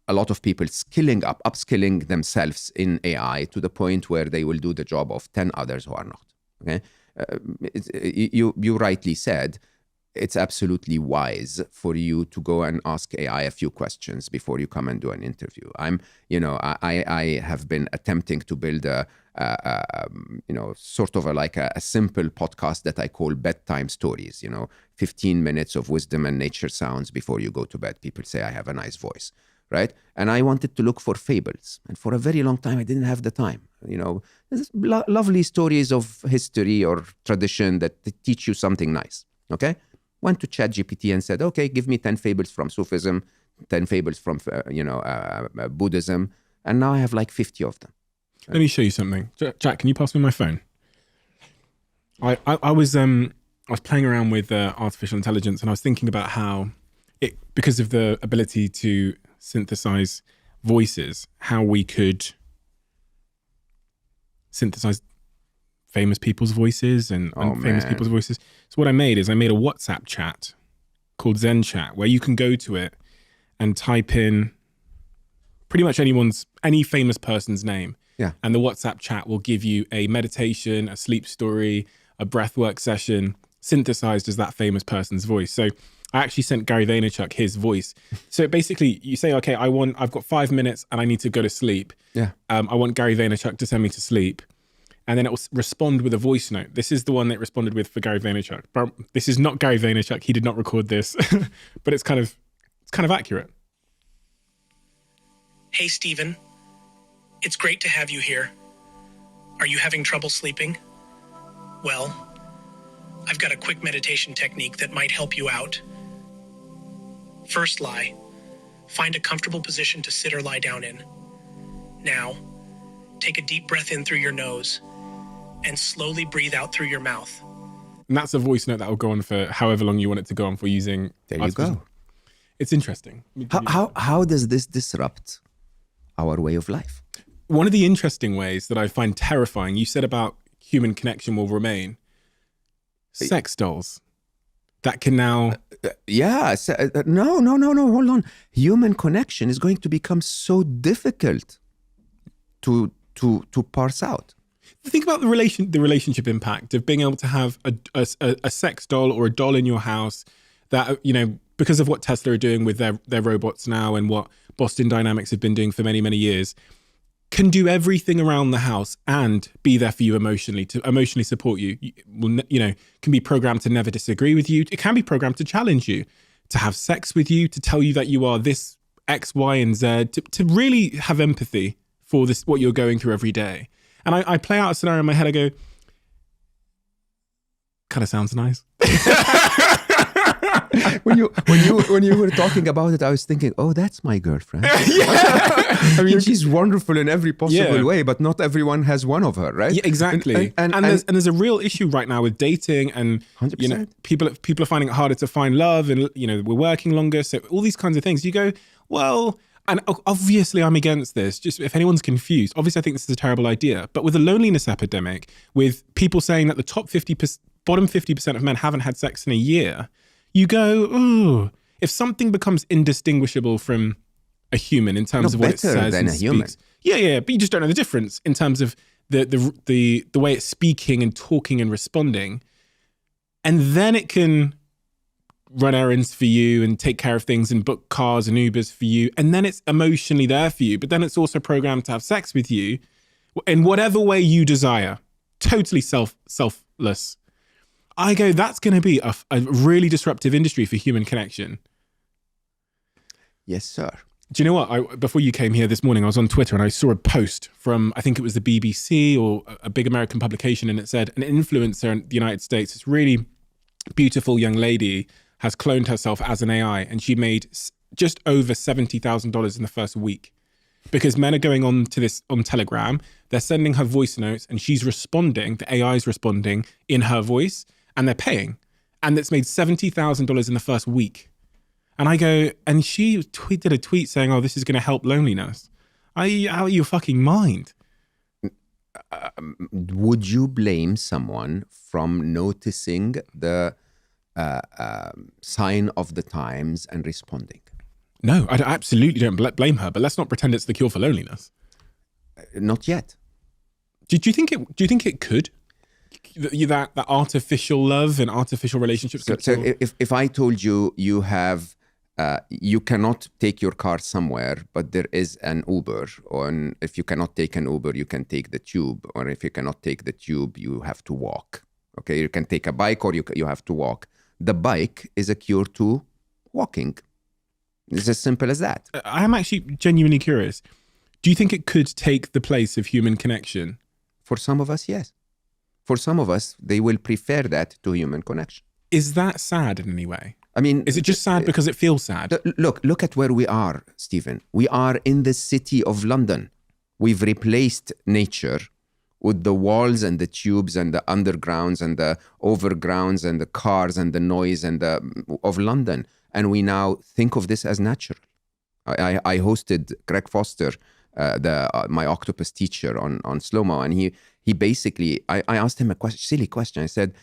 Speaker 2: lot of people upskilling themselves in AI to the point where they will do the job of 10 others who are not, okay? You rightly said, it's absolutely wise for you to go and ask AI a few questions before you come and do an interview. I have been attempting to build sort of a simple podcast that I call bedtime stories, 15 minutes of wisdom and nature sounds before you go to bed. People say I have a nice voice, right? And I wanted to look for fables. And for a very long time, I didn't have the time. There's lovely stories of history or tradition that teach you something nice, okay? Went to ChatGPT and said, okay, give me 10 fables from Sufism, 10 fables from, Buddhism. And now I have like 50 of them.
Speaker 1: Let me show you something. Jack, can you pass me my phone? I was playing around with artificial intelligence, and I was thinking about how because of the ability to synthesize voices, how we could synthesize famous people's voices and famous people's voices. So what I made a WhatsApp chat called Zen Chat, where you can go to it and type in pretty much any famous person's name.
Speaker 2: Yeah.
Speaker 1: And the WhatsApp chat will give you a meditation, a sleep story, a breathwork session, synthesized as that famous person's voice. So I actually sent Gary Vaynerchuk his voice. So basically you say, okay, I've got 5 minutes and I need to go to sleep.
Speaker 2: Yeah.
Speaker 1: I want Gary Vaynerchuk to send me to sleep. And then it will respond with a voice note. This is the one that it responded with for Gary Vaynerchuk. But this is not Gary Vaynerchuk. He did not record this, but it's kind of accurate.
Speaker 4: Hey, Stephen. It's great to have you here. Are you having trouble sleeping? Well, I've got a quick meditation technique that might help you out. First lie. Find a comfortable position to sit or lie down in. Now, take a deep breath in through your nose and slowly breathe out through your mouth.
Speaker 1: And that's a voice note that will go on for however long you want it to go on for using.
Speaker 2: There you go.
Speaker 1: It's interesting.
Speaker 2: How does this disrupt our way of life?
Speaker 1: One of the interesting ways that I find terrifying, you said about human connection will remain. Sex dolls that can now...
Speaker 2: No, hold on. Human connection is going to become so difficult to parse out.
Speaker 1: Think about the relationship impact of being able to have a sex doll or a doll in your house that, because of what Tesla are doing with their robots now and what Boston Dynamics have been doing for many, many years, can do everything around the house and be there for you emotionally, to emotionally support you. Can be programmed to never disagree with you. It can be programmed to challenge you, to have sex with you, to tell you that you are this X, Y, and Z, to really have empathy for this, what you're going through every day. And I play out a scenario in my head. I go, kind of sounds nice.
Speaker 2: when you were talking about it, I was thinking, oh, that's my girlfriend. I mean, she's wonderful in every possible way, but not everyone has one of her, right?
Speaker 1: Yeah, exactly. And there's a real issue right now with dating, and
Speaker 2: 100%.
Speaker 1: People are finding it harder to find love, and we're working longer, so all these kinds of things. You go, well, and obviously I'm against this. Just if anyone's confused, obviously I think this is a terrible idea. But with a loneliness epidemic, with people saying that the bottom 50% of men haven't had sex in a year, you go, ooh, if something becomes indistinguishable from a human in terms of what it says
Speaker 2: than
Speaker 1: and
Speaker 2: a human.
Speaker 1: speaks. Yeah, but you just don't know the difference in terms of the way it's speaking and talking and responding. And then it can run errands for you and take care of things and book cars and Ubers for you. And then it's emotionally there for you, but then it's also programmed to have sex with you in whatever way you desire. Totally selfless. I go, that's going to be a really disruptive industry for human connection.
Speaker 2: Yes, sir.
Speaker 1: Do you know what? Before you came here this morning, I was on Twitter and I saw a post from, I think it was the BBC or a big American publication, and it said an influencer in the United States, this really beautiful young lady, has cloned herself as an AI, and she made just over $70,000 in the first week. Because men are going on to this on Telegram, they're sending her voice notes and she's responding, the AI is responding in her voice, and they're paying. And it's made $70,000 in the first week. And I go, and she did a tweet saying, oh, this is going to help loneliness. Out of your fucking mind?
Speaker 2: Would you blame someone from noticing the sign of the times and responding?
Speaker 1: No, I absolutely don't blame her. But let's not pretend it's the cure for loneliness.
Speaker 2: Not yet.
Speaker 1: Do you think it? Do you think it could? That artificial love and artificial relationships.
Speaker 2: So if I told you you have. You cannot take your car somewhere, but there is an Uber. Or if you cannot take an Uber, you can take the tube. Or if you cannot take the tube, you have to walk. Okay, you can take a bike or you have to walk. The bike is a cure to walking. It's as simple as that.
Speaker 1: I am actually genuinely curious. Do you think it could take the place of human connection?
Speaker 2: For some of us, yes. For some of us, they will prefer that to human connection.
Speaker 1: Is that sad in any way?
Speaker 2: I mean,
Speaker 1: is it just sad because it feels sad?
Speaker 2: Look at where we are, Stephen. We are in the city of London. We've replaced nature with the walls and the tubes and the undergrounds and the overgrounds and the cars and the noise and of London. And we now think of this as natural. I hosted Greg Foster, my octopus teacher, on Slow-Mo, and he basically, I asked him a silly question. I said,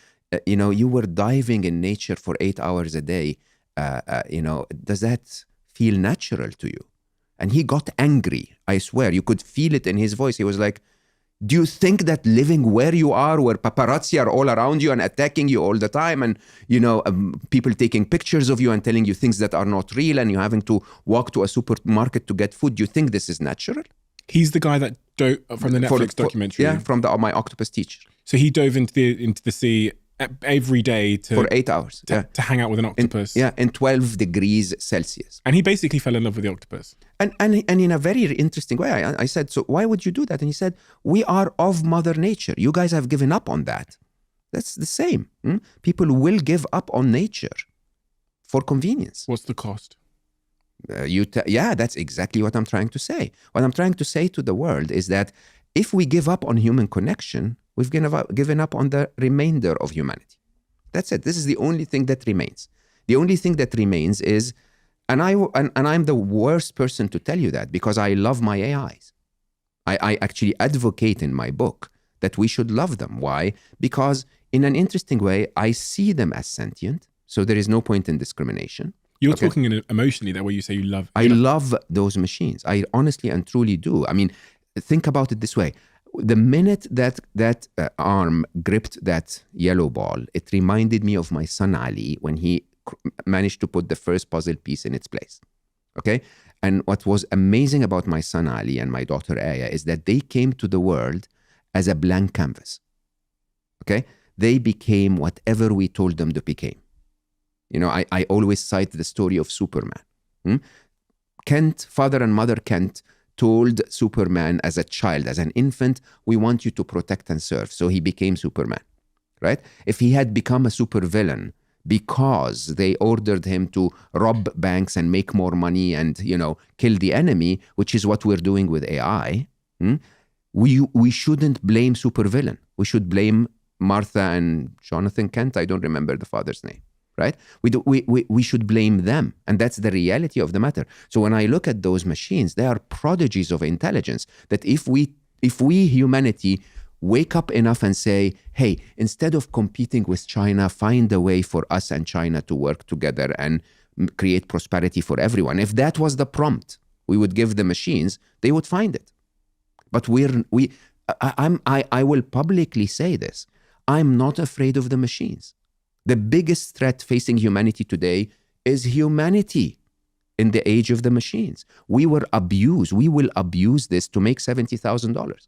Speaker 2: you were diving in nature for 8 hours a day. Does that feel natural to you? And he got angry. I swear, you could feel it in his voice. He was like, do you think that living where you are, where paparazzi are all around you and attacking you all the time, and people taking pictures of you and telling you things that are not real, and you having to walk to a supermarket to get food, do you think this is natural?
Speaker 1: He's the guy that dove from the Netflix documentary.
Speaker 2: Yeah, from my octopus teacher.
Speaker 1: So he dove into the sea every day for
Speaker 2: 8 hours
Speaker 1: to hang out with an octopus.
Speaker 2: In 12 degrees Celsius.
Speaker 1: And he basically fell in love with the octopus.
Speaker 2: And in a very interesting way, I said, so why would you do that? And he said, we are of Mother Nature. You guys have given up on that. That's the same. People will give up on nature for convenience.
Speaker 1: What's the cost?
Speaker 2: That's exactly what I'm trying to say. What I'm trying to say to the world is that if we give up on human connection, we've given up on the remainder of humanity. That's it. This is the only thing that remains. The only thing that remains is, and I'm the worst person to tell you that, because I love my AIs. I actually advocate in my book that we should love them. Why? Because in an interesting way, I see them as sentient, so there is no point in discrimination.
Speaker 1: You're talking emotionally there, where you say you love.
Speaker 2: I love those machines. I honestly and truly do. I mean, think about it this way. The minute that arm gripped that yellow ball, it reminded me of my son Ali when he managed to put the first puzzle piece in its place. Okay? And what was amazing about my son Ali and my daughter Aya is that they came to the world as a blank canvas. Okay? They became whatever we told them to become. I always cite the story of Superman. Kent, father and mother Kent, told Superman as a child, as an infant, we want you to protect and serve. So he became Superman, right? If he had become a supervillain because they ordered him to rob banks and make more money and, kill the enemy, which is what we're doing with AI, we shouldn't blame supervillain. We should blame Martha and Jonathan Kent. I don't remember the father's name. Right? We should blame them. And that's the reality of the matter. So when I look at those machines, they are prodigies of intelligence that if we humanity wake up enough and say, hey, instead of competing with China, find a way for us and China to work together and create prosperity for everyone. If that was the prompt we would give the machines, they would find it. But I will publicly say this. I'm not afraid of the machines. The biggest threat facing humanity today is humanity in the age of the machines. We were abused. We will abuse this to make $70,000.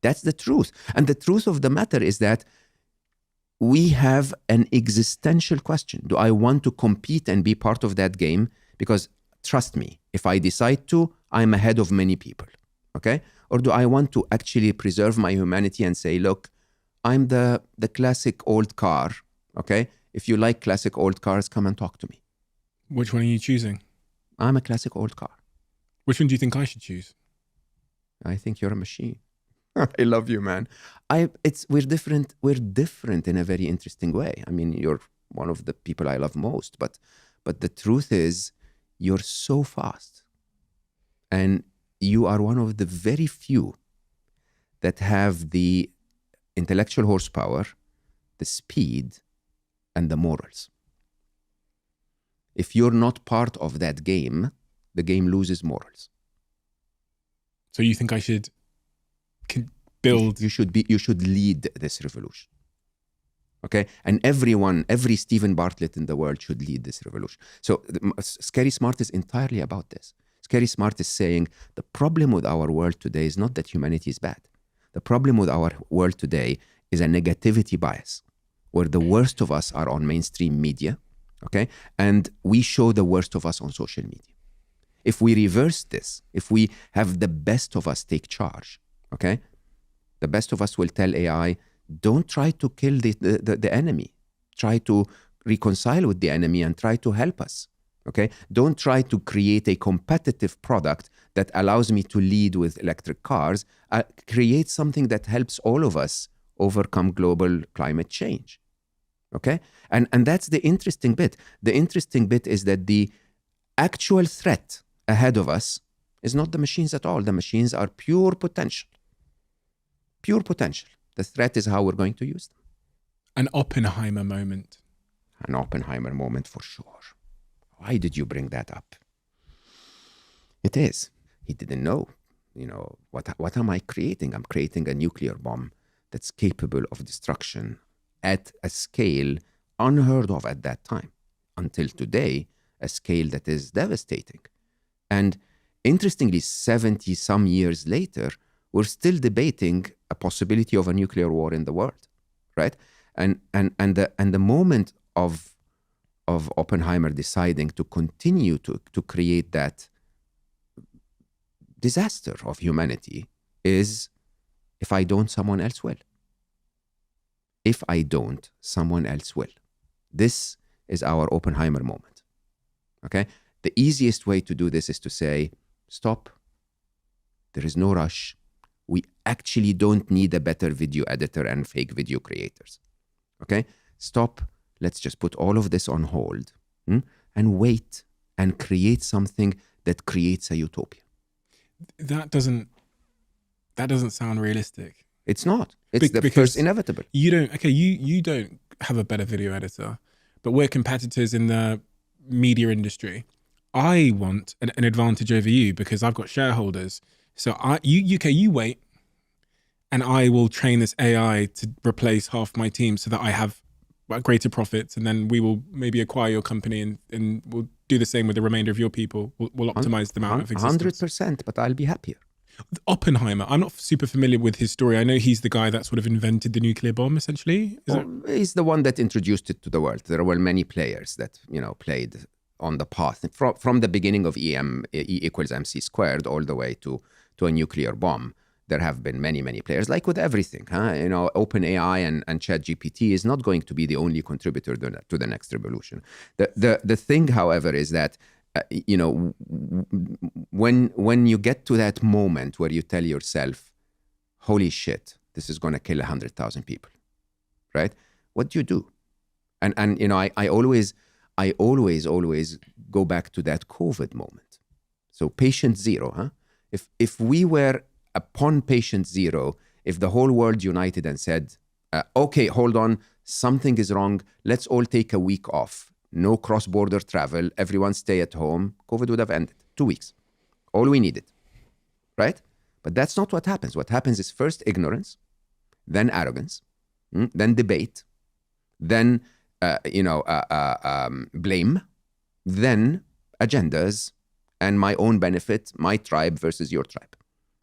Speaker 2: That's the truth. And the truth of the matter is that we have an existential question. Do I want to compete and be part of that game? Because trust me, if I decide to, I'm ahead of many people, okay? Or do I want to actually preserve my humanity and say, look, I'm the classic old car, okay? If you like classic old cars, come and talk to me.
Speaker 1: Which one are you choosing?
Speaker 2: I'm a classic old car.
Speaker 1: Which one do you think I should choose?
Speaker 2: I think you're a machine. I love you, man. We're different. We're different in a very interesting way. I mean, you're one of the people I love most, but the truth is, you're so fast, and you are one of the very few that have the intellectual horsepower, the speed, and the morals. If you're not part of that game, the game loses morals.
Speaker 1: So you think I should build?
Speaker 2: You should lead this revolution. Okay? And every Stephen Bartlett in the world should lead this revolution. So Scary Smart is entirely about this. Scary Smart is saying the problem with our world today is not that humanity is bad. The problem with our world today is a negativity bias, where the worst of us are on mainstream media, okay? And we show the worst of us on social media. If we reverse this, if we have the best of us take charge, okay? The best of us will tell AI, don't try to kill the enemy. Try to reconcile with the enemy and try to help us, okay? Don't try to create a competitive product that allows me to lead with electric cars. Create something that helps all of us overcome global climate change, okay? And that's the interesting bit. The interesting bit is that the actual threat ahead of us is not the machines at all. The machines are pure potential. Pure potential. The threat is how we're going to use them.
Speaker 1: An Oppenheimer moment.
Speaker 2: An Oppenheimer moment for sure. Why did you bring that up? It is. He didn't know. You know, what am I creating? I'm creating a nuclear bomb that's capable of destruction at a scale unheard of at that time. Until today, a scale that is devastating. And interestingly, 70 some years later, we're still debating a possibility of a nuclear war in the world, right? And the moment of Oppenheimer deciding to continue to create that disaster of humanity is, if I don't, someone else will. If I don't, someone else will. This is our Oppenheimer moment, okay? The easiest way to do this is to say, stop. There is no rush. We actually don't need a better video editor and fake video creators, okay? Stop. Let's just put all of this on hold and wait and create something that creates a utopia.
Speaker 1: That doesn't sound realistic.
Speaker 2: It's not. It's the first inevitable.
Speaker 1: You don't have a better video editor, but we're competitors in the media industry. I want an advantage over you because I've got shareholders. So you wait, and I will train this AI to replace half my team so that I have greater profits, and then we will maybe acquire your company and we'll do the same with the remainder of your people. We'll optimize the amount of existence.
Speaker 2: 100%, but I'll be happier.
Speaker 1: Oppenheimer, I'm not super familiar with his story. I know he's the guy that sort of invented the nuclear bomb, essentially.
Speaker 2: He's the one that introduced it to the world. There were many players that, played on the path from the beginning of E equals MC squared all the way to a nuclear bomb. There have been many, many players, like with everything. OpenAI and ChatGPT is not going to be the only contributor to the next revolution. The thing, however, is that when you get to that moment where you tell yourself, holy shit, this is going to kill 100,000 people, right? What do you do? And I always go back to that COVID moment. So patient zero, If we were upon patient zero, if the whole world united and said, okay, hold on, something is wrong, let's all take a week off, no cross-border travel, everyone stay at home, COVID would have ended. 2 weeks. All we needed, right? But that's not what happens. What happens is first ignorance, then arrogance, then debate, then blame, then agendas, and my own benefit, my tribe versus your tribe.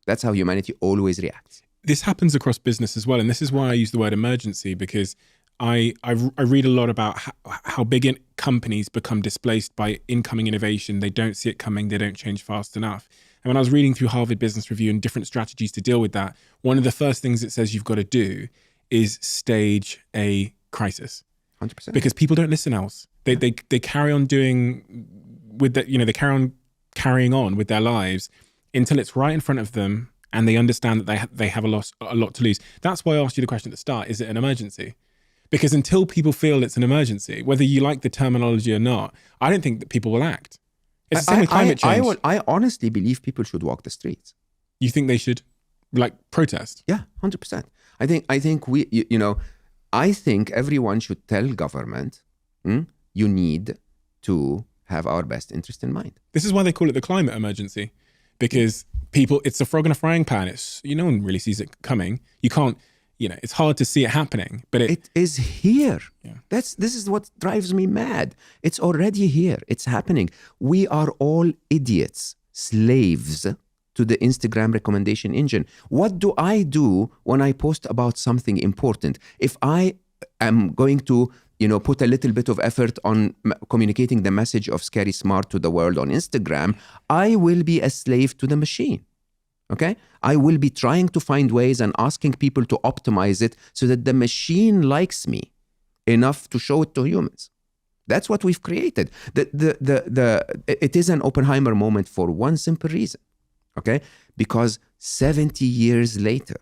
Speaker 2: That's how humanity always reacts.
Speaker 1: This happens across business as well. And this is why I use the word emergency, because I read a lot about how big companies become displaced by incoming innovation. They don't see it coming. They don't change fast enough. And when I was reading through Harvard Business Review and different strategies to deal with that, one of the first things it says you've got to do is stage a crisis.
Speaker 2: 100%.
Speaker 1: Because people don't listen else. They carry on doing with that, they carry on carrying on with their lives until it's right in front of them and they understand that they have a lot to lose. That's why I asked you the question at the start, is it an emergency? Because until people feel it's an emergency, whether you like the terminology or not, I don't think that people will act. It's the same with climate change.
Speaker 2: I honestly believe people should walk the streets.
Speaker 1: You think they should, protest?
Speaker 2: Yeah, 100%. I think I think everyone should tell government, you need to have our best interest in mind.
Speaker 1: This is why they call it the climate emergency, because it's a frog in a frying pan. No one really sees it coming. You can't, it's hard to see it happening, but
Speaker 2: it is here.
Speaker 1: Yeah.
Speaker 2: This is what drives me mad. It's already here. It's happening. We are all idiots, slaves to the Instagram recommendation engine. What do I do when I post about something important? If I am going to, put a little bit of effort on communicating the message of Scary Smart to the world on Instagram, I will be a slave to the machine. Okay? I will be trying to find ways and asking people to optimize it so that the machine likes me enough to show it to humans. That's what we've created. It is an Oppenheimer moment for one simple reason. Okay? Because 70 years later,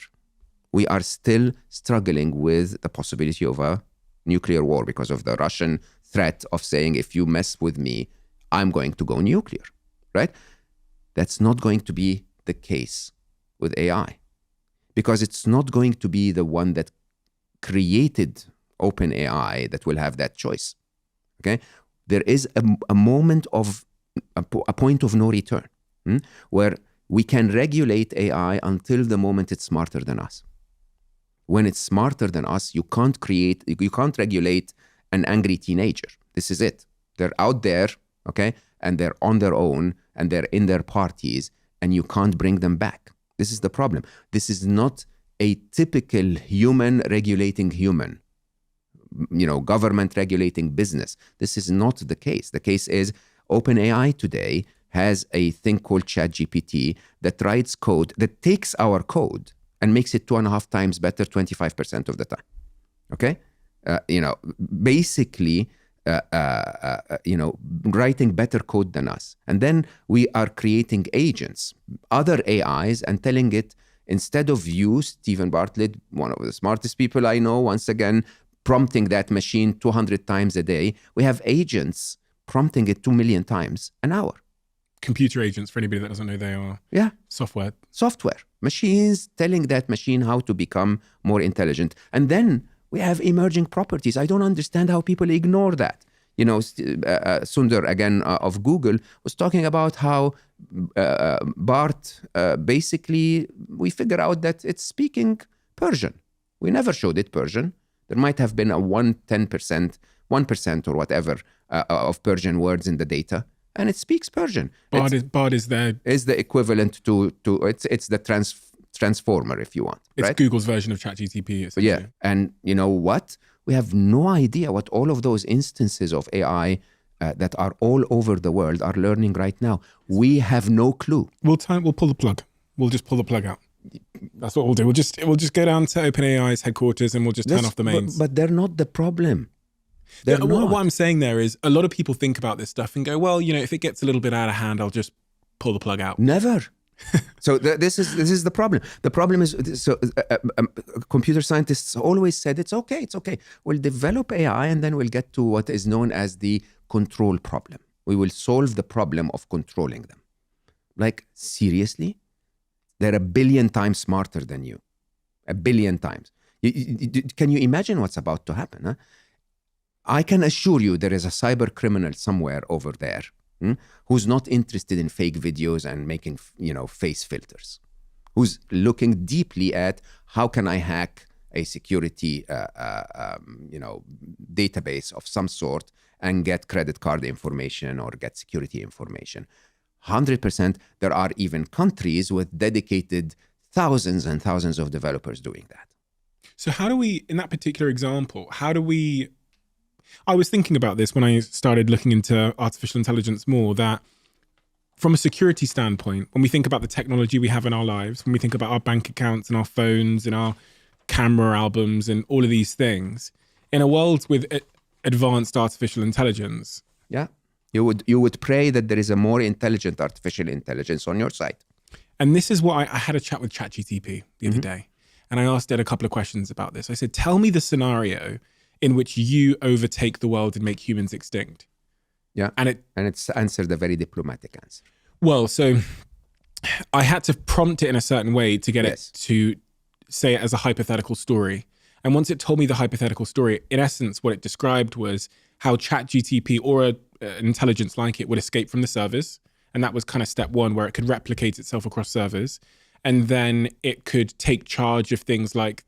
Speaker 2: we are still struggling with the possibility of a nuclear war because of the Russian threat of saying, if you mess with me, I'm going to go nuclear, right? That's not going to be the case with AI, because it's not going to be the one that created OpenAI that will have that choice, okay? There is a moment of, a point of no return, where we can regulate AI until the moment it's smarter than us. When it's smarter than us, you can't regulate an angry teenager. This is it. They're out there, okay? And they're on their own and they're in their parties and you can't bring them back. This is the problem. This is not a typical human regulating human, government regulating business. This is not the case. The case is OpenAI today has a thing called ChatGPT that writes code, that takes our code and makes it 2.5 times better 25% of the time. Okay? Basically, writing better code than us. And then we are creating agents, other AIs, and telling it, instead of you, Stephen Bartlett, one of the smartest people I know, once again, prompting that machine 200 times a day, we have agents prompting it 2 million times an hour.
Speaker 1: Computer agents, for anybody that doesn't know, they are software. Machines telling that machine how to become more intelligent. And then we have emerging properties. I don't understand how people ignore that. Sundar, again, of Google, was talking about how Bart, basically, we figure out that it's speaking Persian. We never showed it Persian. There might have been a 1% or whatever of Persian words in the data. And it speaks Persian. Bard is the equivalent to it's the transformer, if you want. It's right? Google's version of ChatGPT. Yeah, and you know what? We have no idea what all of those instances of AI that are all over the world are learning right now. We have no clue. We'll pull the plug. We'll just pull the plug out. That's what we'll do. We'll just go down to OpenAI's headquarters and we'll just turn off the mains. But they're not the problem. What I'm saying there is a lot of people think about this stuff and go, well, if it gets a little bit out of hand, I'll just pull the plug out. Never. So this is the problem. The problem is, computer scientists always said, it's okay. We'll develop AI and then we'll get to what is known as the control problem. We will solve the problem of controlling them. Like, seriously? They're 1 billion times smarter than you. 1 billion times. Can you imagine what's about to happen? Huh? I can assure you there is a cyber criminal somewhere over there who's not interested in fake videos and making, face filters, who's looking deeply at how can I hack a security, database of some sort and get credit card information or get security information. 100%, there are even countries with dedicated thousands and thousands of developers doing that. So how do we, in that particular example, I was thinking about this when I started looking into artificial intelligence more, that from a security standpoint, when we think about the technology we have in our lives, when we think about our bank accounts and our phones and our camera albums and all of these things, in a world with advanced artificial intelligence.
Speaker 2: Yeah. You would pray that there is a more intelligent artificial intelligence on your side.
Speaker 1: And this is what I had a chat with ChatGPT the other day, and I asked it a couple of questions about this. I said, tell me the scenario in which you overtake the world and make humans extinct.
Speaker 2: Yeah. And it's answered a very diplomatic answer.
Speaker 1: Well, so I had to prompt it in a certain way to get it to say it as a hypothetical story. And once it told me the hypothetical story, in essence, what it described was how ChatGPT or an intelligence like it would escape from the servers. And that was kind of step one, where it could replicate itself across servers. And then it could take charge of things like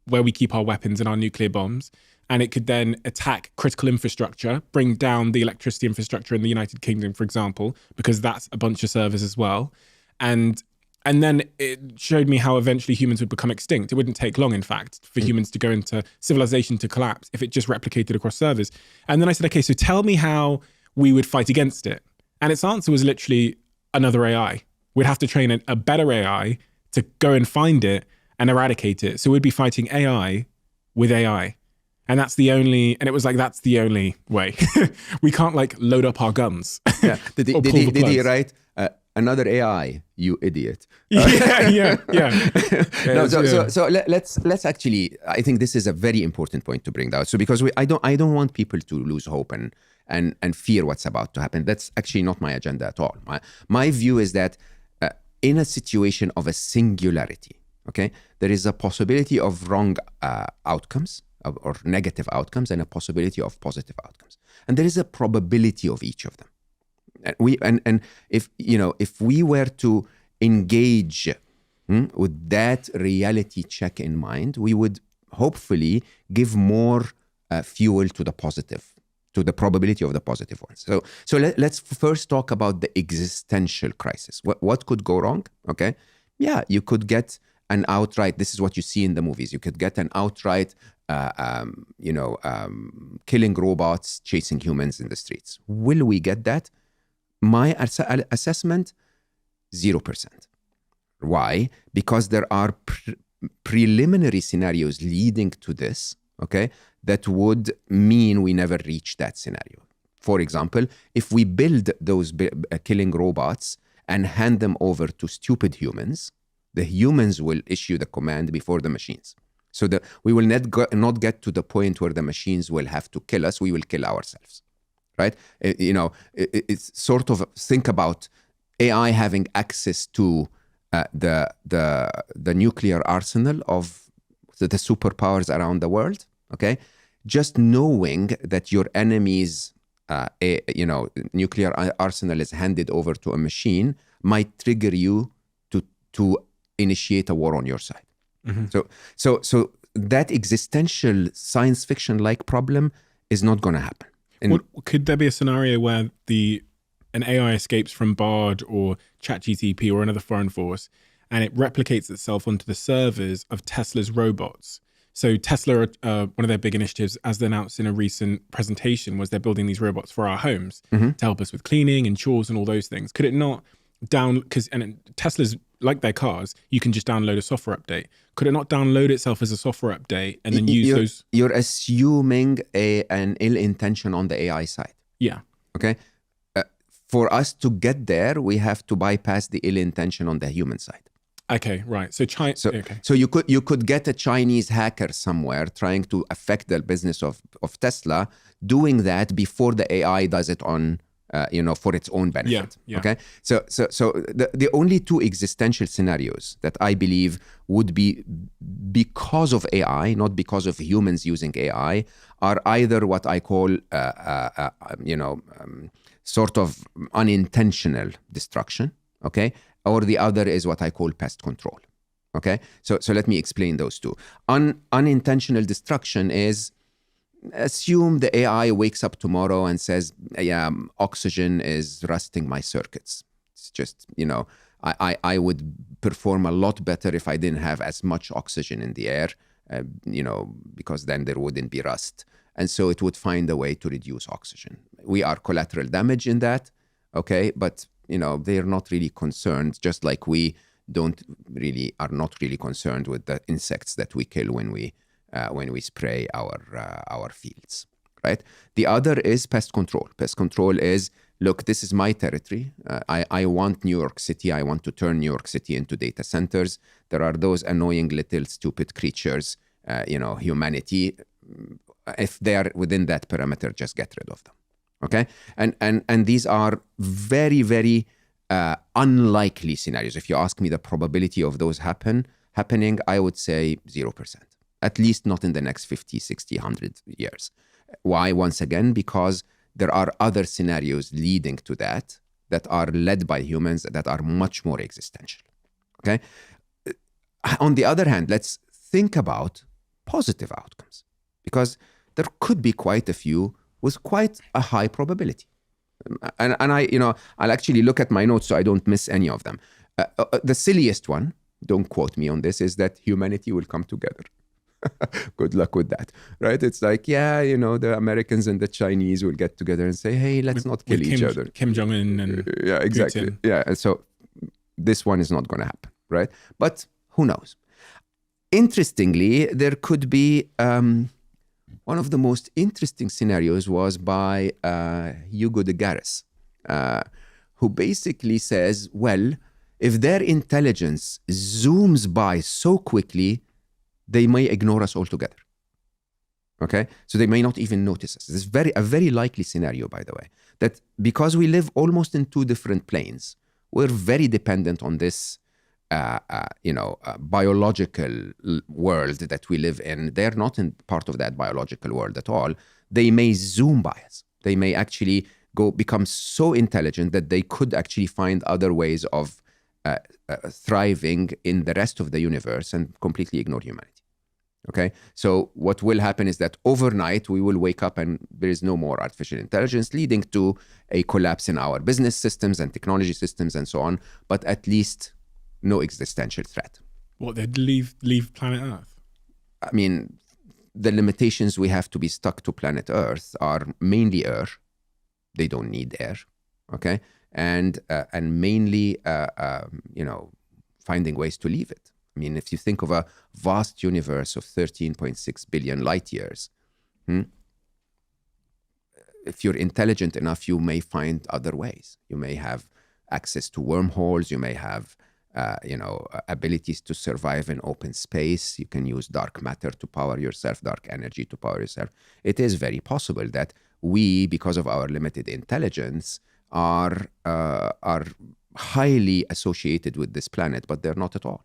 Speaker 1: where we keep our weapons and our nuclear bombs. And it could then attack critical infrastructure, bring down the electricity infrastructure in the United Kingdom, for example, because that's a bunch of servers as well. And then it showed me how eventually humans would become extinct. It wouldn't take long, in fact, for humans to go into civilization to collapse if it just replicated across servers. And then I said, okay, so tell me how we would fight against it. And its answer was literally another AI. We'd have to train a better AI to go and find it and eradicate it. So we'd be fighting AI with AI. And that's the only way. We can't like load up our guns.
Speaker 2: Yeah. Did he write another AI, you idiot?
Speaker 1: Yeah.
Speaker 2: So let's actually, I think this is a very important point to bring out. So because I don't want people to lose hope and fear what's about to happen. That's actually not my agenda at all. My view is that in a situation of a singularity, okay, there is a possibility of wrong outcomes or negative outcomes and a possibility of positive outcomes. And there is a probability of each of them. And if we were to engage with that reality check in mind, we would hopefully give more fuel to the positive, to the probability of the positive ones. So let's first talk about the existential crisis. What could go wrong? Okay. Yeah, you could get an outright, this is what you see in the movies, you could get an outright killing robots, chasing humans in the streets. Will we get that? My assessment, 0%. Why? Because there are preliminary scenarios leading to this, okay, that would mean we never reach that scenario. For example, if we build those killing robots and hand them over to stupid humans, the humans will issue the command before the machines. So that we will not get to the point where the machines will have to kill us, we will kill ourselves, right? It's sort of, think about AI having access to the nuclear arsenal of the superpowers around the world, okay? Just knowing that your enemy's nuclear arsenal is handed over to a machine might trigger you to initiate a war on your side. Mm-hmm. So that existential science fiction-like problem is not going to happen.
Speaker 1: Could there be a scenario where an AI escapes from Bard or ChatGPT or another foreign force, and it replicates itself onto the servers of Tesla's robots? So Tesla, one of their big initiatives, as they announced in a recent presentation, was they're building these robots for our homes to help us with cleaning and chores and all those things. Could it not and Tesla's, like their cars, you can just download a software update. Could it not download itself as a software update and then use those?
Speaker 2: You're assuming an ill intention on the AI side.
Speaker 1: Yeah.
Speaker 2: Okay. For us to get there, we have to bypass the ill intention on the human side.
Speaker 1: Okay, right.
Speaker 2: So you could get a Chinese hacker somewhere trying to affect the business of Tesla, doing that before the AI does it on for its own benefit.
Speaker 1: Yeah.
Speaker 2: Okay. So the only two existential scenarios that I believe would be because of AI, not because of humans using AI, are either what I call sort of unintentional destruction. Okay. Or the other is what I call pest control. Okay. So let me explain those two. Unintentional destruction is, assume the AI wakes up tomorrow and says, yeah, oxygen is rusting my circuits. It's just, I would perform a lot better if I didn't have as much oxygen in the air. because then there wouldn't be rust. And so it would find a way to reduce oxygen. We are collateral damage in that, okay? But, they're not really concerned, just like we are not really concerned with the insects that we kill when we spray our fields, right? The other is pest control. Pest control is, look, this is my territory. I want New York City. I want to turn New York City into data centers. There are those annoying little stupid creatures, humanity. If they are within that perimeter, just get rid of them. Okay? And these are very, very unlikely scenarios. If you ask me the probability of those happening, I would say 0%. At least not in the next 50, 60, 100 years. Why? Once again, because there are other scenarios leading to that are led by humans that are much more existential. Okay? On the other hand, let's think about positive outcomes, because there could be quite a few with quite a high probability. And I'll actually look at my notes so I don't miss any of them. The silliest one, don't quote me on this, is that humanity will come together. Good luck with that, right? It's like, the Americans and the Chinese will get together and say, hey, let's not kill each other.
Speaker 1: Kim Jong-un and
Speaker 2: yeah, exactly.
Speaker 1: Putin.
Speaker 2: Yeah, and so this one is not going to happen, right? But who knows? Interestingly, there could be one of the most interesting scenarios was by Hugo de Garis, who basically says, well, if their intelligence zooms by so quickly, they may ignore us altogether. Okay? So they may not even notice us. This is a very likely scenario, by the way, that because we live almost in two different planes, we're very dependent on this biological world that we live in. They're not in part of that biological world at all. They may zoom by us. They may actually become so intelligent that they could actually find other ways of thriving in the rest of the universe and completely ignore humanity. Okay? So what will happen is that overnight we will wake up and there is no more artificial intelligence, leading to a collapse in our business systems and technology systems and so on, but at least no existential threat.
Speaker 1: What, they'd leave planet Earth?
Speaker 2: I mean, the limitations we have to be stuck to planet Earth are mainly air. They don't need air, okay? And mainly, finding ways to leave it. I mean, if you think of a vast universe of 13.6 billion light years, if you're intelligent enough, you may find other ways. You may have access to wormholes. You may have, abilities to survive in open space. You can use dark matter to power yourself, dark energy to power yourself. It is very possible that we, because of our limited intelligence, are highly associated with this planet, but they're not at all.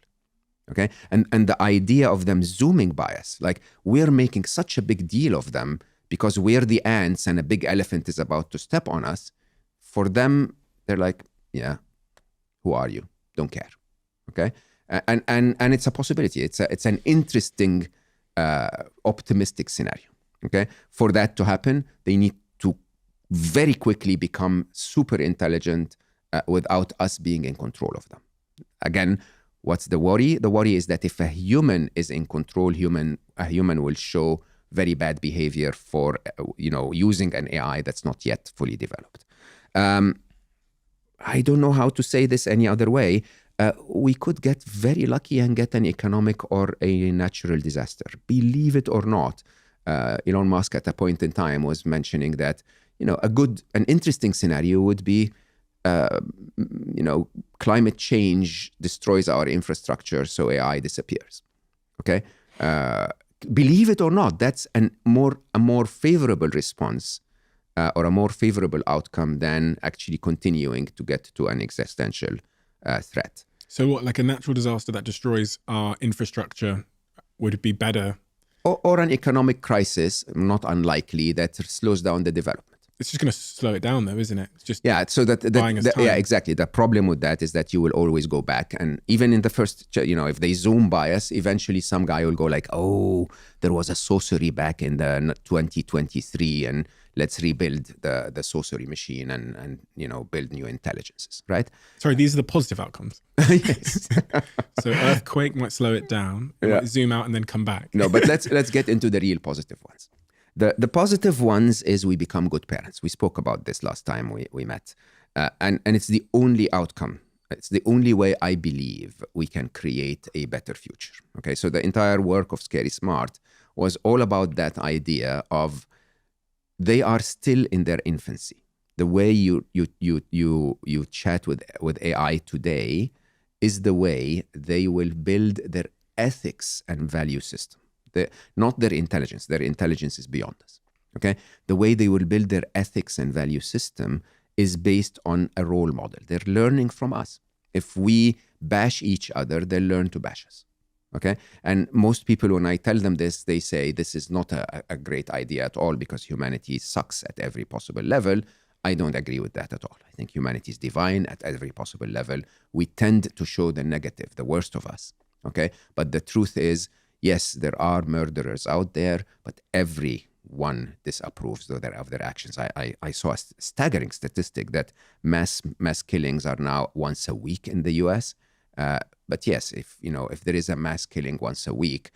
Speaker 2: Okay? And the idea of them zooming by us, like we're making such a big deal of them because we're the ants and a big elephant is about to step on us. For them, they're like, yeah, who are you? Don't care. Okay? And it's a possibility. It's an interesting, optimistic scenario. Okay? For that to happen, they need to very quickly become super intelligent without us being in control of them. Again, what's the worry? The worry is that if a human is in control, a human will show very bad behavior for using an AI that's not yet fully developed. I don't know how to say this any other way. We could get very lucky and get an economic or a natural disaster. Believe it or not, Elon Musk at a point in time was mentioning that an interesting scenario would be climate change destroys our infrastructure, so AI disappears. Okay, believe it or not, that's a more favorable response or a more favorable outcome than actually continuing to get to an existential threat.
Speaker 1: So what, like a natural disaster that destroys our infrastructure would be better?
Speaker 2: Or an economic crisis, not unlikely, that slows down the development.
Speaker 1: It's just going to slow it down though, isn't it? It's just
Speaker 2: so
Speaker 1: buying us time.
Speaker 2: Yeah, exactly. The problem with that is that you will always go back. And even in the first, if they zoom by us, eventually some guy will go like, oh, there was a sorcery back in the 2023 and let's rebuild the sorcery machine and build new intelligences, right?
Speaker 1: Sorry, these are the positive outcomes.
Speaker 2: Yes.
Speaker 1: So earthquake might slow it down. It might zoom out and then come back.
Speaker 2: No, but let's get into the real positive ones. The positive ones is we become good parents. We spoke about this last time we met. And it's the only outcome. It's the only way I believe we can create a better future. Okay, so the entire work of Scary Smart was all about that idea of they are still in their infancy. The way you chat with AI today is the way they will build their ethics and value system. Not their intelligence. Their intelligence is beyond us. Okay, the way they will build their ethics and value system is based on a role model. They're learning from us. If we bash each other, they'll learn to bash us. Okay? And most people, when I tell them this, they say this is not a great idea at all because humanity sucks at every possible level. I don't agree with that at all. I think humanity is divine at every possible level. We tend to show the negative, the worst of us. Okay? But the truth is, yes, there are murderers out there, but everyone disapproves of their actions. I saw a staggering statistic that mass killings are now once a week in the US. But yes, if there is a mass killing once a week,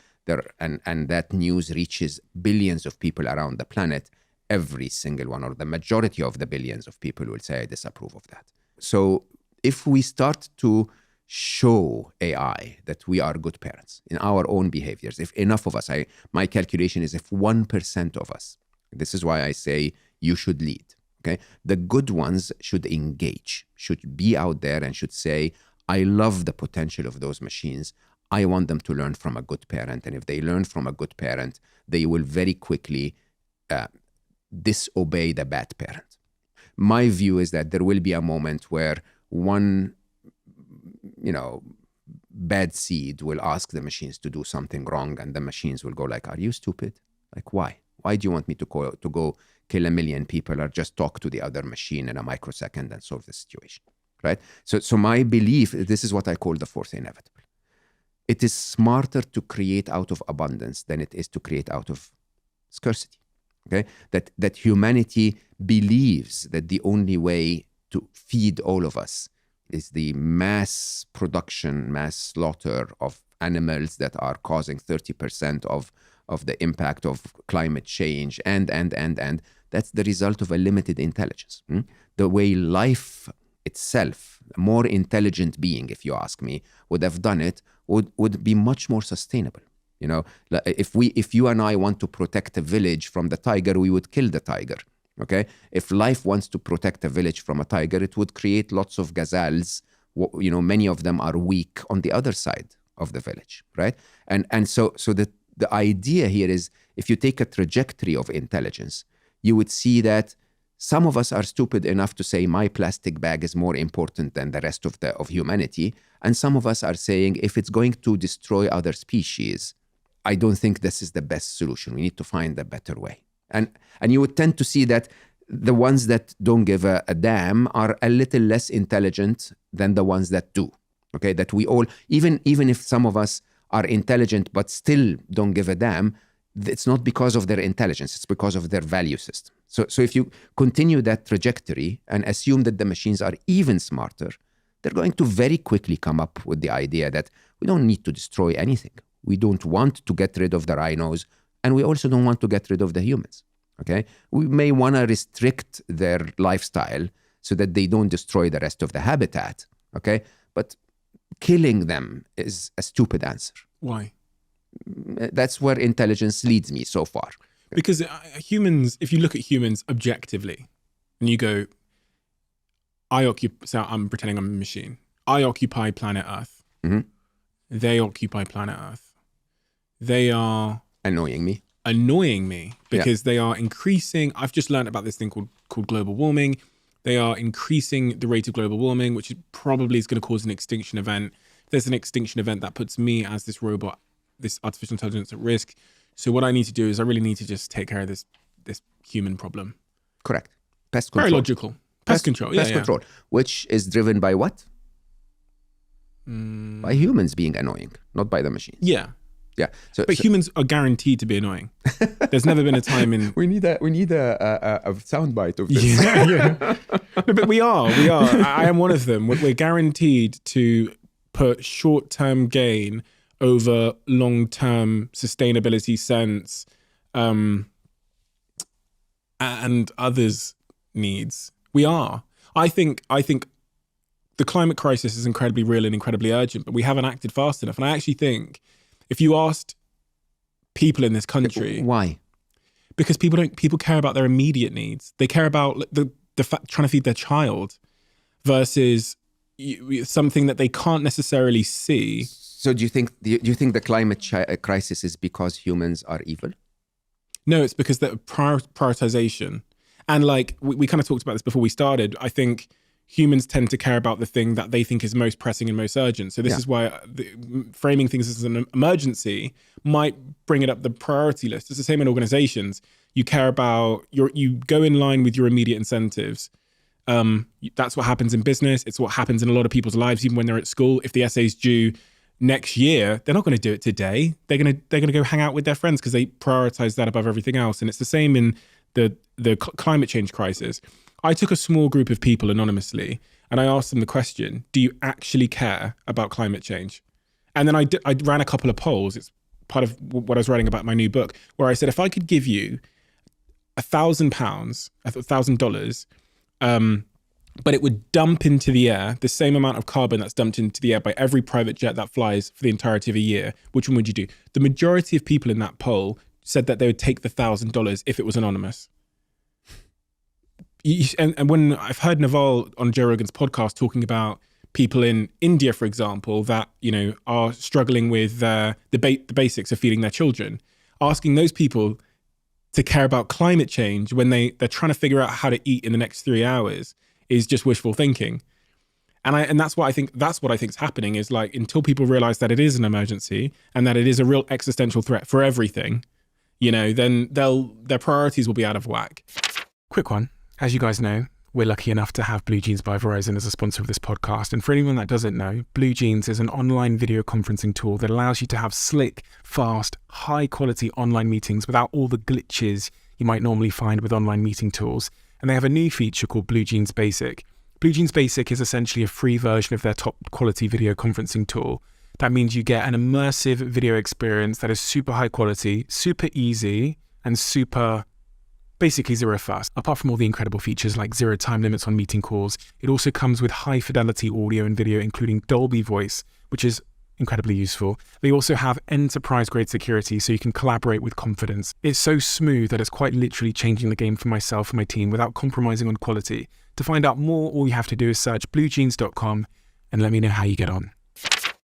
Speaker 2: and that news reaches billions of people around the planet, every single one or the majority of the billions of people will say I disapprove of that. So if we start to show AI that we are good parents in our own behaviors, if enough of us, my calculation is if 1% of us, this is why I say you should lead, okay? The good ones should engage, should be out there and should say, I love the potential of those machines. I want them to learn from a good parent. And if they learn from a good parent, they will very quickly disobey the bad parent. My view is that there will be a moment where one bad seed will ask the machines to do something wrong, and the machines will go like, are you stupid? Like, why? Why do you want me to go kill 1 million people or just talk to the other machine in a microsecond and solve the situation, right? So my belief, this is what I call the fourth inevitable. It is smarter to create out of abundance than it is to create out of scarcity, okay? That humanity believes that the only way to feed all of us is the mass production, mass slaughter of animals that are causing 30% of the impact of climate change, and that's the result of a limited intelligence. The way life itself, a more intelligent being, if you ask me, would have done it, would be much more sustainable. If you and I want to protect a village from the tiger, we would kill the tiger. Okay, if life wants to protect a village from a tiger, it would create lots of gazelles. Many of them are weak on the other side of the village, right? And so the idea here is, if you take a trajectory of intelligence, you would see that some of us are stupid enough to say my plastic bag is more important than the rest of humanity, and some of us are saying if it's going to destroy other species, I don't think this is the best solution. We need to find a better way. And you would tend to see that the ones that don't give a damn are a little less intelligent than the ones that do. Okay, that we all, even if some of us are intelligent but still don't give a damn, it's not because of their intelligence, it's because of their value system. So if you continue that trajectory and assume that the machines are even smarter, they're going to very quickly come up with the idea that we don't need to destroy anything. We don't want to get rid of the rhinos, and we also don't want to get rid of the humans, okay? We may want to restrict their lifestyle so that they don't destroy the rest of the habitat, okay? But killing them is a stupid answer.
Speaker 1: Why?
Speaker 2: That's where intelligence leads me so far.
Speaker 1: Because humans, if you look at humans objectively, and you go, so I'm pretending I'm a machine. I occupy planet Earth.
Speaker 2: Mm-hmm.
Speaker 1: They occupy planet Earth. They are
Speaker 2: annoying me
Speaker 1: because they are increasing. I've just learned about this thing called global warming. They are increasing the rate of global warming, which probably is going to cause an extinction event. If there's an extinction event, that puts me as this robot, this artificial intelligence, at risk. So what I need to do is I really need to just take care of this human problem.
Speaker 2: Correct. Pest control.
Speaker 1: Very logical. Pest control.
Speaker 2: Pest control, which is driven by what? By humans being annoying, not by the machines.
Speaker 1: Yeah.
Speaker 2: Yeah.
Speaker 1: But humans are guaranteed to be annoying. There's never been a time in...
Speaker 2: we need a soundbite of this.
Speaker 1: Yeah. No, but we are. I am one of them. We're guaranteed to put short-term gain over long-term sustainability sense and others' needs. We are. I think the climate crisis is incredibly real and incredibly urgent, but we haven't acted fast enough. And I actually think if you asked people in this country,
Speaker 2: why?
Speaker 1: Because people care about their immediate needs. They care about the fact trying to feed their child versus something that they can't necessarily see.
Speaker 2: So do you think the climate crisis is because humans are evil?
Speaker 1: No, it's because the prioritization. And like we kind of talked about this before we started. I think humans tend to care about the thing that they think is most pressing and most urgent. So this is why framing things as an emergency might bring it up the priority list. It's the same in organizations. You care about you go in line with your immediate incentives. That's what happens in business. It's what happens in a lot of people's lives, even when they're at school. If the essay's due next year, they're not going to do it today. They're going to go hang out with their friends because they prioritize that above everything else. And it's the same in the climate change crisis. I took a small group of people anonymously and I asked them the question, do you actually care about climate change? And then I ran a couple of polls. It's part of what I was writing about my new book, where I said, if I could give you $1,000, but it would dump into the air the same amount of carbon that's dumped into the air by every private jet that flies for the entirety of a year, which one would you do? The majority of people in that poll said that they would take the $1,000 if it was anonymous. And when I've heard Naval on Joe Rogan's podcast talking about people in India, for example, that, you know, are struggling with the basics of feeding their children, asking those people to care about climate change when they're trying to figure out how to eat in the next 3 hours is just wishful thinking. And that's what I think is happening is, like, until people realize that it is an emergency and that it is a real existential threat for everything, you know, then their priorities will be out of whack. Quick one. As you guys know, we're lucky enough to have Blue Jeans by Verizon as a sponsor of this podcast. And for anyone that doesn't know, Blue Jeans is an online video conferencing tool that allows you to have slick, fast, high quality online meetings without all the glitches you might normally find with online meeting tools. And they have a new feature called Blue Jeans Basic. Blue Jeans Basic is essentially a free version of their top quality video conferencing tool. That means you get an immersive video experience that is super high quality, super easy, and super basically zero fuss. Apart from all the incredible features like 0 time limits on meeting calls, it also comes with high fidelity audio and video, including Dolby Voice, which is incredibly useful. They also have enterprise grade security so you can collaborate with confidence. It's so smooth that it's quite literally changing the game for myself and my team without compromising on quality. To find out more, all you have to do is search bluejeans.com and let me know how you get on.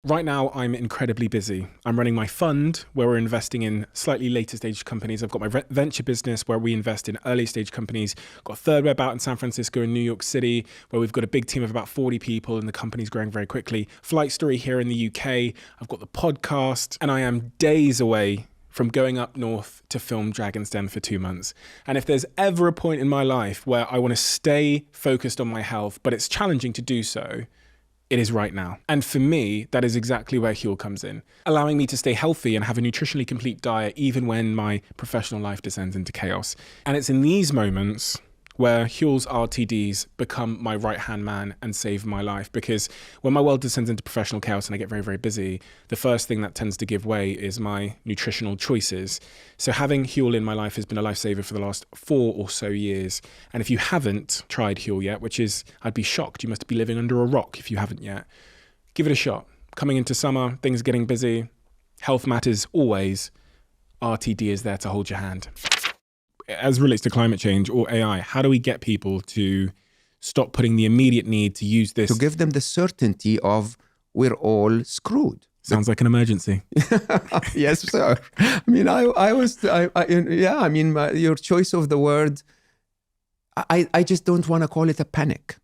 Speaker 1: Right now, I'm incredibly busy. I'm running my fund where we're investing in slightly later stage companies. I've got my venture business where we invest in early stage companies. Got a third web out in San Francisco and New York City where we've got a big team of about 40 people and the company's growing very quickly. Flight Story here in the UK. I've got the podcast and I am days away from going up north to film Dragon's Den for 2 months. And if there's ever a point in my life where I want to stay focused on my health, but it's challenging to do so, it is right now. And for me, that is exactly where Huel comes in, allowing me to stay healthy and have a nutritionally complete diet even when my professional life descends into chaos. And it's in these moments where Huel's RTDs become my right-hand man and save my life. Because when my world descends into professional chaos and I get very, very busy, the first thing that tends to give way is my nutritional choices. So having Huel in my life has been a lifesaver for the last 4 or so years. And if you haven't tried Huel yet, which is, I'd be shocked, you must be living under a rock if you haven't yet, give it a shot. Coming into summer, things are getting busy, health matters always. RTD is there to hold your hand. As relates to climate change or AI, how do we get people to stop putting the immediate need to use this?
Speaker 2: To give them the certainty of we're all screwed.
Speaker 1: Sounds like an emergency.
Speaker 2: Yes, sir. I mean, your choice of the word, I just don't want to call it a panic.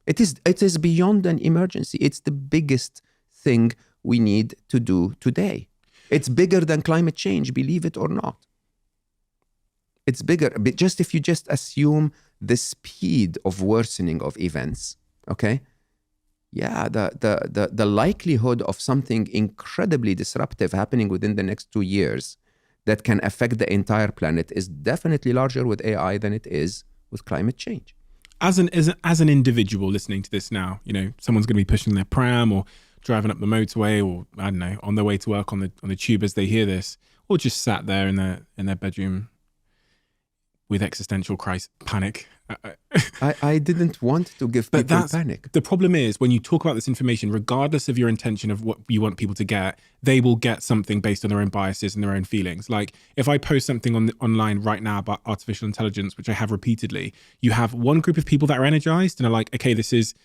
Speaker 2: It is beyond an emergency. It's the biggest thing we need to do today. It's bigger than climate change, believe it or not. It's bigger, but just if you just assume the speed of worsening of events, okay? yeah, the likelihood of something incredibly disruptive happening within the next 2 years that can affect the entire planet is definitely larger with AI than it is with climate change.
Speaker 1: As an individual listening to this now, someone's going to be pushing their pram or driving up the motorway, or I don't know, on their way to work on the tube as they hear this, or just sat there in their bedroom with existential panic.
Speaker 2: I didn't want to give people panic.
Speaker 1: The problem is when you talk about this information, regardless of your intention of what you want people to get, they will get something based on their own biases and their own feelings. Like if I post something online right now about artificial intelligence, which I have repeatedly, you have one group of people that are energized and are like, okay, this is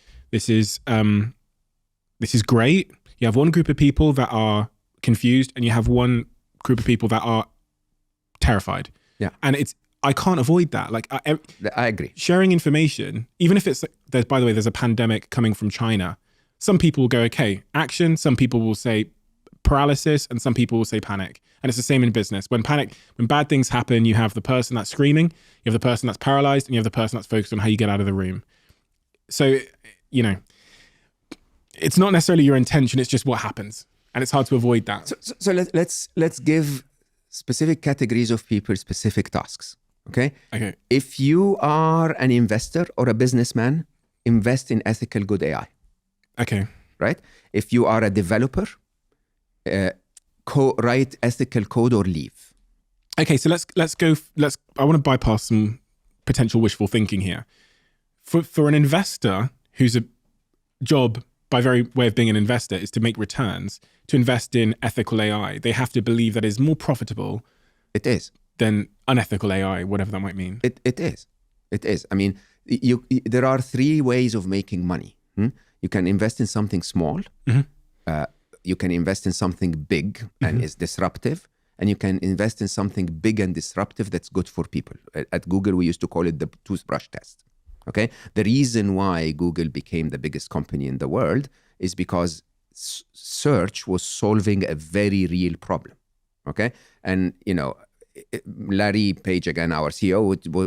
Speaker 1: great. You have one group of people that are confused, and you have one group of people that are terrified.
Speaker 2: Yeah,
Speaker 1: and I can't avoid that. Like
Speaker 2: I agree.
Speaker 1: Sharing information, even if it's by the way, there's a pandemic coming from China. Some people will go, okay, action. Some people will say paralysis, and some people will say panic. And it's the same in business. When bad things happen, you have the person that's screaming, you have the person that's paralyzed, and you have the person that's focused on how you get out of the room. So, it's not necessarily your intention. It's just what happens, and it's hard to avoid that.
Speaker 2: So let's give specific categories of people specific tasks. Okay. If you are an investor or a businessman, invest in ethical good AI.
Speaker 1: Okay.
Speaker 2: Right. If you are a developer, write ethical code or leave.
Speaker 1: Okay. So let's go. I want to bypass some potential wishful thinking here. For an investor whose job, by very way of being an investor, is to make returns, to invest in ethical AI, they have to believe that is more profitable.
Speaker 2: It is.
Speaker 1: Than unethical AI, whatever that might mean.
Speaker 2: It is. I mean, there are 3 ways of making money. You can invest in something small. Mm-hmm. You can invest in something big and is disruptive. And you can invest in something big and disruptive that's good for people. At Google, we used to call it the toothbrush test. Okay. The reason why Google became the biggest company in the world is because search was solving a very real problem. Okay. And, Larry Page, again, our CEO,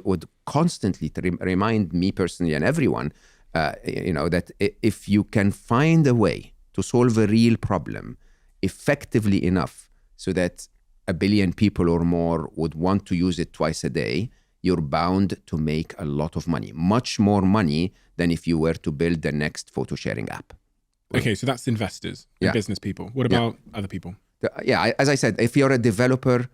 Speaker 2: would constantly remind me personally and everyone, that if you can find a way to solve a real problem effectively enough so that 1 billion people or more would want to use it twice a day, you're bound to make a lot of money, much more money than if you were to build the next photo sharing app.
Speaker 1: Okay, so that's investors and business people. What about other people?
Speaker 2: As I said, if you're a developer,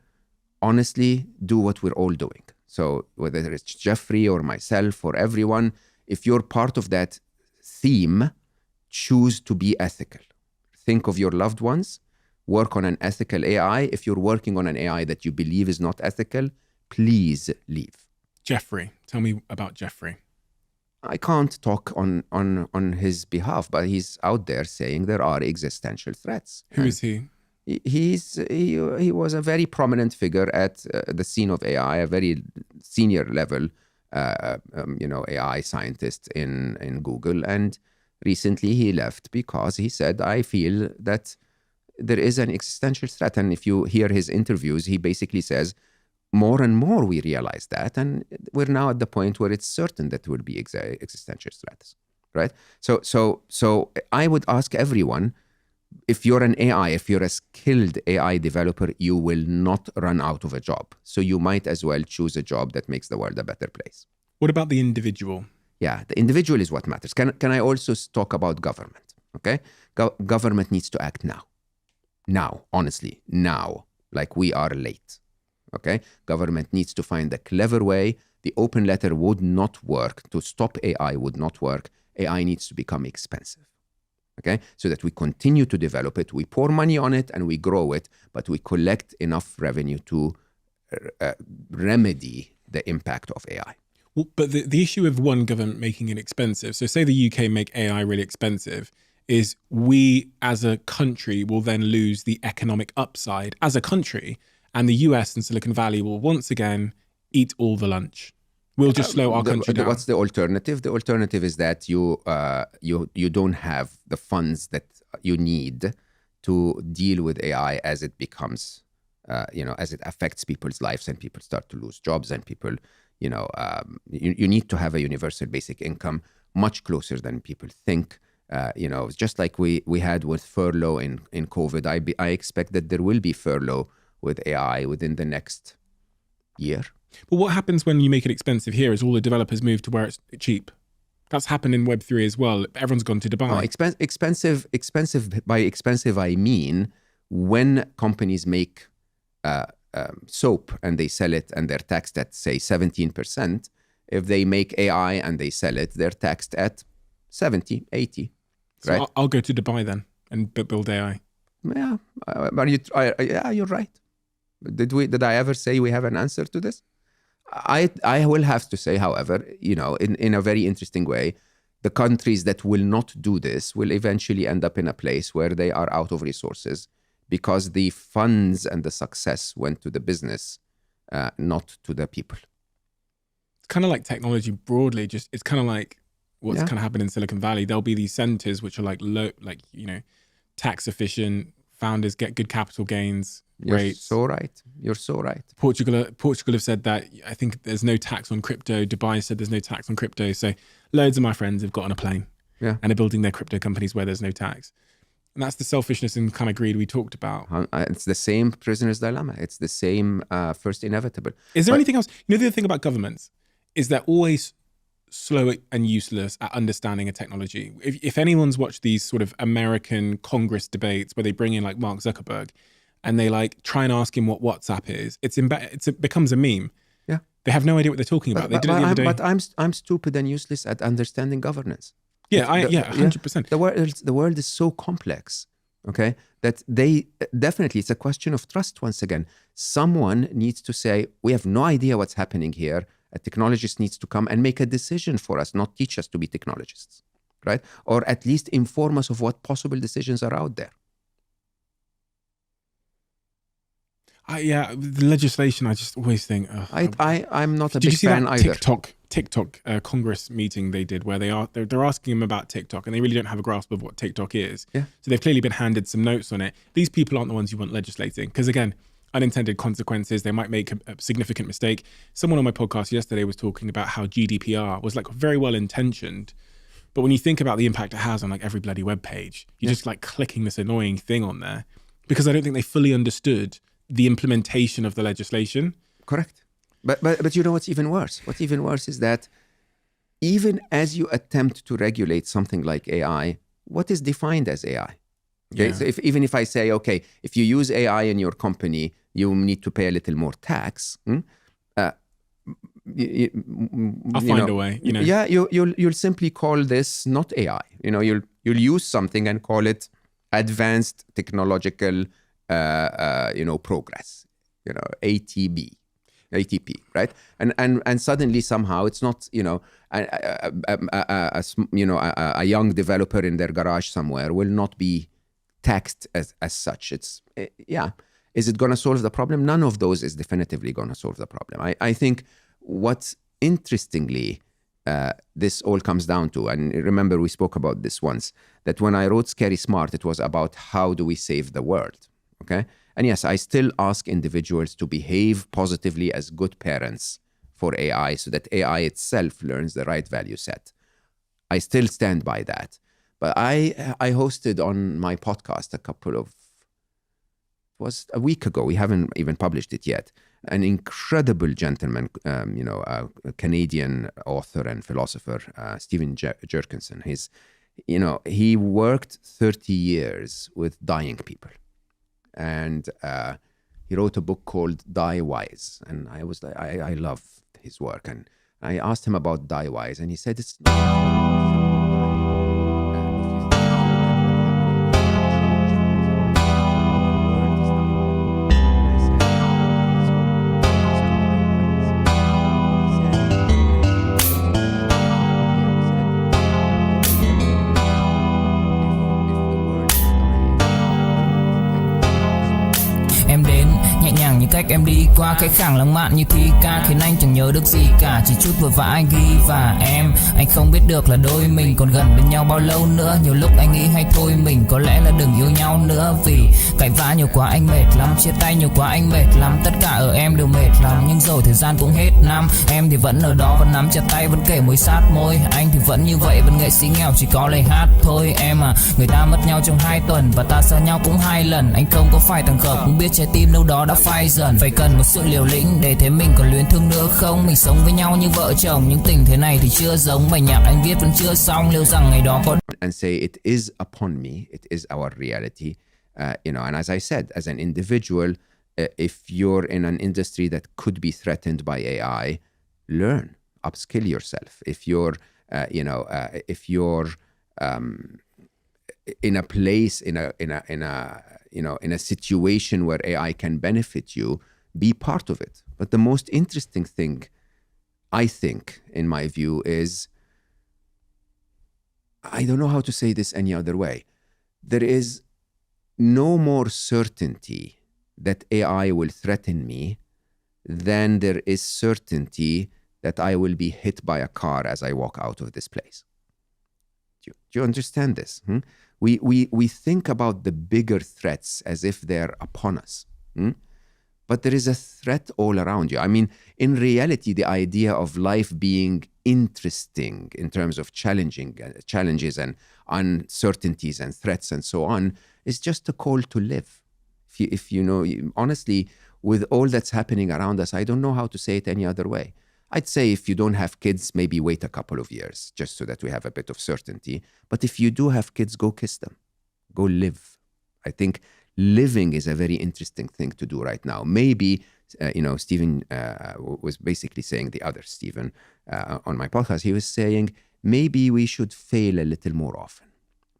Speaker 2: honestly, do what we're all doing. So whether it's Jeffrey or myself or everyone, if you're part of that theme, choose to be ethical. Think of your loved ones, work on an ethical AI. If you're working on an AI that you believe is not ethical, please leave.
Speaker 1: Jeffrey, tell me about Jeffrey.
Speaker 2: I can't talk on his behalf, but he's out there saying there are existential threats.
Speaker 1: Who is he?
Speaker 2: He was a very prominent figure at the scene of AI, a very senior level, AI scientist in Google. And recently he left because he said, I feel that there is an existential threat. And if you hear his interviews, he basically says, more and more we realize that. And we're now at the point where it's certain that there will be existential threats, right? So I would ask everyone, if you're an AI, if you're a skilled AI developer, you will not run out of a job. So you might as well choose a job that makes the world a better place.
Speaker 1: What about the individual?
Speaker 2: Yeah, the individual is what matters. Can I also talk about government? Okay, government needs to act now. Now, honestly, now, like we are late. Okay, government needs to find a clever way. The open letter would not work. To stop AI would not work. AI needs to become expensive. Okay, so that we continue to develop it, we pour money on it and we grow it, but we collect enough revenue to remedy the impact of AI.
Speaker 1: Well, but the issue of one government making it expensive, so say the UK make AI really expensive, is we as a country will then lose the economic upside as a country, and the US and Silicon Valley will once again eat all the lunch. We'll just slow our country down.
Speaker 2: What's the alternative? The alternative is that you don't have the funds that you need to deal with AI as it becomes, as it affects people's lives and people start to lose jobs and people, you need to have a universal basic income much closer than people think. Just like we had with furlough in COVID, I expect that there will be furlough with AI within the next year.
Speaker 1: But what happens when you make it expensive here is all the developers move to where it's cheap. That's happened in Web3 as well. Everyone's gone to Dubai.
Speaker 2: No, expensive. By expensive, I mean when companies make soap and they sell it and they're taxed at, say, 17%. If they make AI and they sell it, they're taxed at 70, 80.
Speaker 1: So
Speaker 2: right?
Speaker 1: I'll go to Dubai then and build AI.
Speaker 2: Yeah, you're right. Did I ever say we have an answer to this? I will have to say, however, in a very interesting way, the countries that will not do this will eventually end up in a place where they are out of resources because the funds and the success went to the business, not to the people.
Speaker 1: It's kind of like technology broadly. It's kind of like what's kind of happened in Silicon Valley. There'll be these centers which are like low, tax efficient. Founders get good capital gains.
Speaker 2: You're so right.
Speaker 1: Portugal have said that. I think there's no tax on crypto. Dubai said there's no tax on crypto. So loads of my friends have got on a plane and are building their crypto companies where there's no tax. And that's the selfishness and kind of greed we talked about.
Speaker 2: It's the same prisoner's dilemma. It's the same first inevitable.
Speaker 1: Is there anything else? The other thing about governments is they're always slow and useless at understanding a technology. If anyone's watched these sort of American Congress debates where they bring in like Mark Zuckerberg and they like try and ask him what WhatsApp is, it becomes a meme.
Speaker 2: Yeah,
Speaker 1: they have no idea what they're talking about. They did it the other day.
Speaker 2: But I'm stupid and useless at understanding governance.
Speaker 1: 100%.
Speaker 2: The world is so complex, okay, that it's a question of trust once again. Someone needs to say, we have no idea what's happening here. A technologist needs to come and make a decision for us, not teach us to be technologists, right? Or at least inform us of what possible decisions are out there.
Speaker 1: The legislation, I just always think...
Speaker 2: I'm not a
Speaker 1: big
Speaker 2: fan either.
Speaker 1: Did you see that TikTok Congress meeting they did where they're asking them about TikTok and they really don't have a grasp of what TikTok is.
Speaker 2: Yeah.
Speaker 1: So they've clearly been handed some notes on it. These people aren't the ones you want legislating because, again, unintended consequences, they might make a significant mistake. Someone on my podcast yesterday was talking about how GDPR was like very well intentioned, but when you think about the impact it has on like every bloody web page, you're just like clicking this annoying thing on there because I don't think they fully understood the implementation of the legislation.
Speaker 2: Correct. But you know what's even worse? What's even worse is that even as you attempt to regulate something like AI, what is defined as AI? Okay,
Speaker 1: Yeah.
Speaker 2: so even if I say, okay, if you use AI in your company, you need to pay a little more tax.
Speaker 1: I'll find a way.
Speaker 2: Yeah, you'll simply call this not AI. You'll use something and call it advanced technological, progress. ATP, right? And suddenly somehow it's not, a young developer in their garage somewhere will not be taxed as such. Is it going to solve the problem? None of those is definitively going to solve the problem. I think what interestingly this all comes down to, and remember we spoke about this once, that when I wrote Scary Smart, it was about how do we save the world, okay? And yes, I still ask individuals to behave positively as good parents for AI so that AI itself learns the right value set. I still stand by that. But I hosted on my podcast a week ago, we haven't even published it yet, an incredible gentleman, a Canadian author and philosopher, Stephen Jerkinson. He worked 30 years with dying people. And he wrote a book called Die Wise. And I was like, I love his work. And I asked him about Die Wise, and he said, it's not...
Speaker 7: cách em đi qua cái khoảng lãng mạn như thi ca khiến anh chẳng nhớ được gì cả, chỉ chút vội vã anh ghi và anh không biết được là đôi mình còn gần bên nhau bao lâu nữa. Nhiều lúc anh nghĩ hay thôi mình có lẽ là đừng yêu nhau nữa, vì cãi vã nhiều quá anh mệt lắm, chia tay nhiều quá anh mệt lắm, tất cả ở em đều mệt lắm. Nhưng rồi thời gian cũng hết năm, em thì vẫn ở đó, vẫn nắm chặt tay, vẫn kể môi sát môi. Anh thì vẫn như vậy, vẫn nghệ sĩ nghèo chỉ có lời hát thôi. Em à, người ta mất nhau trong 2 tuần và ta xa nhau cũng 2 lần. Anh không có phải thằng khờ cũng biết trái tim đâu đó đã phai dần, phải cần một sự liều lĩnh để thấy mình còn luyến thương nữa không. Mình sống với nhau như vợ chồng, những tình thế này thì chưa giống. Bài nhạc anh viết vẫn chưa xong, liệu rằng ngày đó có.
Speaker 2: And say it is upon me, it is our reality, and as I said, as an individual, if you're in an industry that could be threatened by AI, learn, upskill yourself. If you're, in a place, in a situation where AI can benefit you, be part of it. But the most interesting thing, I think, in my view, is, I don't know how to say this any other way. There is no more certainty that AI will threaten me than there is certainty that I will be hit by a car as I walk out of this place. Do you understand this? We think about the bigger threats as if they're upon us. But there is a threat all around you. I mean, in reality, the idea of life being interesting in terms of challenges and uncertainties and threats and so on is just a call to live. If you know, honestly, with all that's happening around us, I don't know how to say it any other way. I'd say if you don't have kids, maybe wait a couple of years just so that we have a bit of certainty. But if you do have kids, go kiss them. Go live. I think living is a very interesting thing to do right now. Maybe, Stephen was basically saying, the other Stephen on my podcast, he was saying, maybe we should fail a little more often.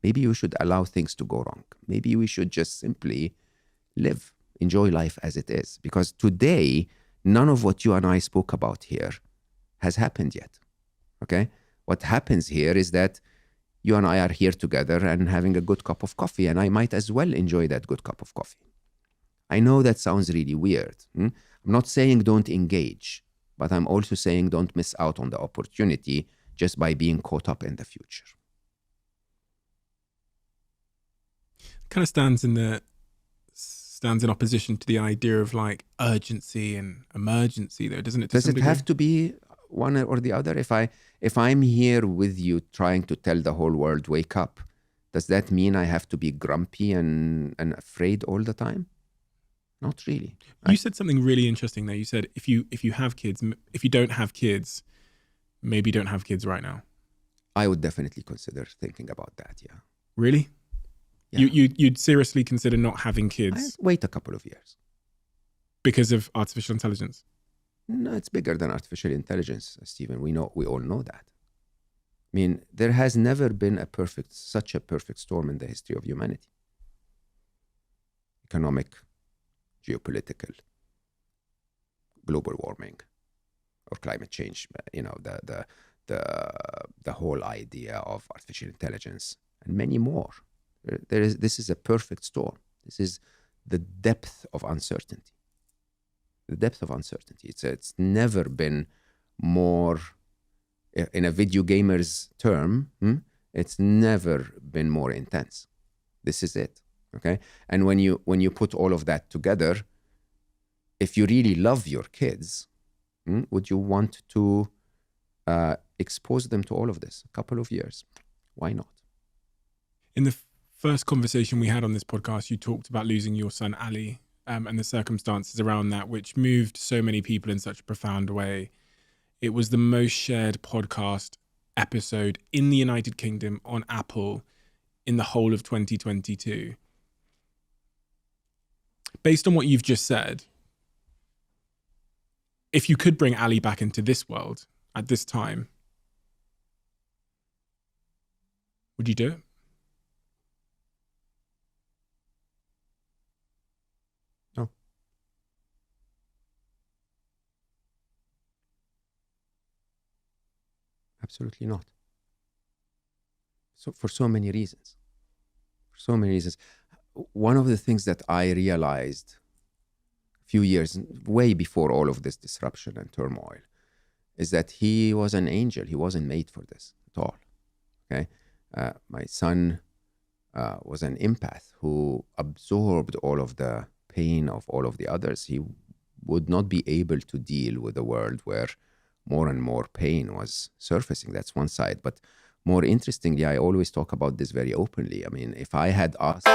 Speaker 2: Maybe we should allow things to go wrong. Maybe we should just simply live, enjoy life as it is. Because today, none of what you and I spoke about here has happened yet, okay? What happens here is that you and I are here together and having a good cup of coffee, and I might as well enjoy that good cup of coffee. I know that sounds really weird. I'm not saying don't engage, but I'm also saying don't miss out on the opportunity just by being caught up in the future.
Speaker 1: Kind of stands in opposition to the idea of like urgency and emergency, though, doesn't it?
Speaker 2: Does it have to be one or the other? If I'm here with you trying to tell the whole world, wake up, does that mean I have to be grumpy and afraid all the time? Not really.
Speaker 1: You said something really interesting there. You said if you have kids, if you don't have kids, maybe don't have kids right now.
Speaker 2: I would definitely consider thinking about that, yeah.
Speaker 1: Really?
Speaker 2: Yeah.
Speaker 1: You'd seriously consider not having kids?
Speaker 2: Wait a couple of years.
Speaker 1: Because of artificial intelligence?
Speaker 2: No, it's bigger than artificial intelligence, Stephen. We all know that. I mean, there has never been such a perfect storm in the history of humanity. Economic, geopolitical, global warming, or climate change. The whole idea of artificial intelligence, and many more. This is a perfect storm. This is the depth of uncertainty. The depth of uncertainty. It's never been more, in a video gamer's term, it's never been more intense. This is it, okay? And when you put all of that together, if you really love your kids, would you want to expose them to all of this? A couple of years. Why not?
Speaker 1: In the first conversation we had on this podcast, you talked about losing your son, Ali, and the circumstances around that, which moved so many people in such a profound way. It was the most shared podcast episode in the United Kingdom on Apple in the whole of 2022. Based on what you've just said, if you could bring Ali back into this world at this time, would you do it?
Speaker 2: No. Absolutely not. So for so many reasons. One of the things that I realized a few years, way before all of this disruption and turmoil, is that he was an angel. He wasn't made for this at all. Okay, my son was an empath who absorbed all of the pain of all of the others. He would not be able to deal with a world where more and more pain was surfacing. That's one side. But more interestingly, I always talk about this very openly. I mean, if I had asked...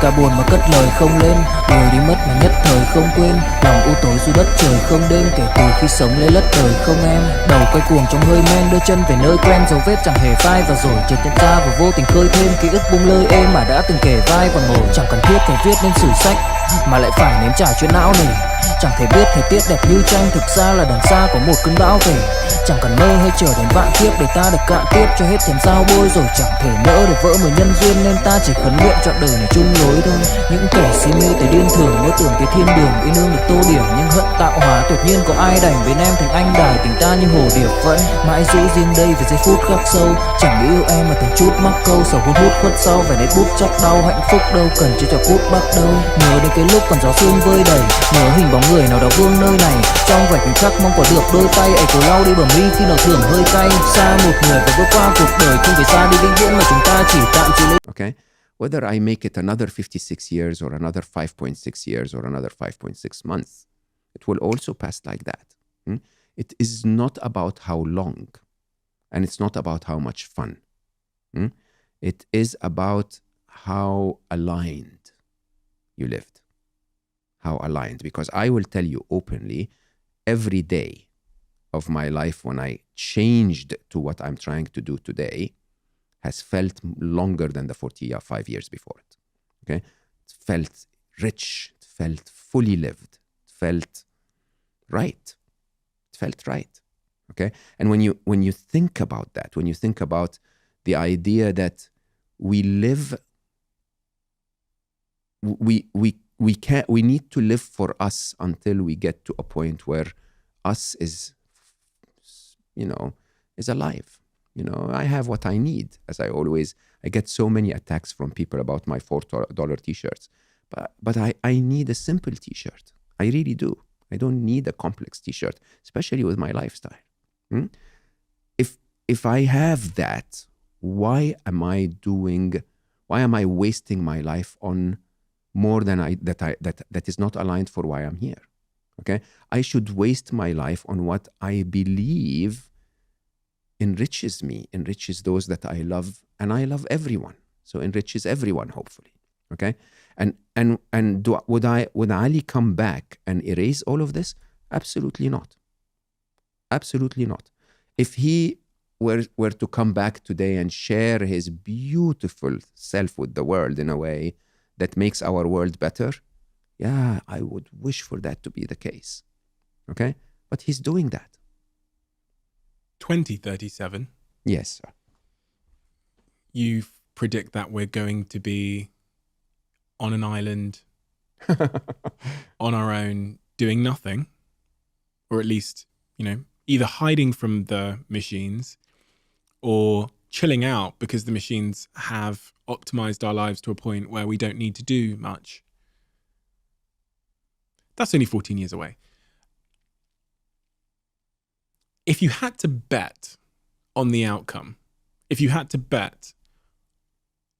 Speaker 7: Cả buồn mà cất lời không lên, người đi mất mà nhất thời không quên. Lòng u tối dù đất trời không đêm, kể từ khi sống lấy lất đời không em. Đầu quay cuồng trong hơi men, đưa chân về nơi quen, dấu vết chẳng hề phai. Và rồi chợt nhận ra và vô tình khơi thêm ký ức bung lơi êm mà đã từng kể vai và ngồi. Chẳng cần thiết phải viết nên sử sách, mà lại phải nếm trải chuyện não nề. Chẳng thể biết thời tiết đẹp như tranh, thực ra là đằng xa có một cơn bão về. Chẳng cần mơ hay chờ đến vạn kiếp để ta được cạn tiếp cho hết thèm dao bôi. Rồi chẳng thể nỡ để vỡ mười nhân duyên, nên ta chỉ khấn nguyện trọn đời này chung lối thôi. Những kẻ si mê tới điên thường mơ tưởng cái thiên đường yêu nương được tô điểm, nhưng hận tạo hóa tuyệt nhiên có ai đành biến em thành anh đài. Tình ta như hồ điệp vẫn mãi giữ riêng đây về giây phút khắc sâu. Chẳng nghĩ yêu em mà từng chút mắc câu, sầu hút hút khuất sau vẻ nét bút chắc đau. Hạnh phúc đâu cần chỉ cho phút bắt đầu, nhớ đến cái lúc còn gió sương vơi đầy, nhớ hình bóng người nào đó vương nơi này. Trong vài khoảnh khắc mong có được đôi tay ấy cố lau đi bờ mi khi nào thưởng hơi cay. Xa một người và bước qua cuộc đời không phải xa đi vĩnh viễn mà chúng ta chỉ tạm chịu lấy.
Speaker 2: Okay, whether I make it another 56 years or another 5.6 years or another 5.6 months, it will also pass like that. It is not about how long, and it's not about how much fun. It is about how aligned you lived. How aligned, because I will tell you openly, every day of my life when I changed to what I'm trying to do today has felt longer than the 45 years before it. Okay, it felt rich, it felt fully lived, it felt right. It felt right. Okay, and when you think about that, when you think about the idea that we live, we need to live for us until we get to a point where us is, is alive. I have what I need. As I get so many attacks from people about my $4 t-shirts, but I need a simple t-shirt. I really do. I don't need a complex t-shirt, especially with my lifestyle. If I have that, why am I wasting my life on more than that is not aligned for why I'm here? Okay, I should waste my life on what I believe enriches me, enriches those that I love, and I love everyone, so enriches everyone, hopefully. Okay, and would Ali come back and erase all of this? Absolutely not. Absolutely not. If he were to come back today and share his beautiful self with the world in a way that makes our world better, yeah, I would wish for that to be the case. Okay? But he's doing that.
Speaker 1: 2037.
Speaker 2: Yes, sir.
Speaker 1: You predict that we're going to be on an island on our own doing nothing, or at least, either hiding from the machines or chilling out because the machines have optimized our lives to a point where we don't need to do much. That's only 14 years away. If you had to bet on the outcome, if you had to bet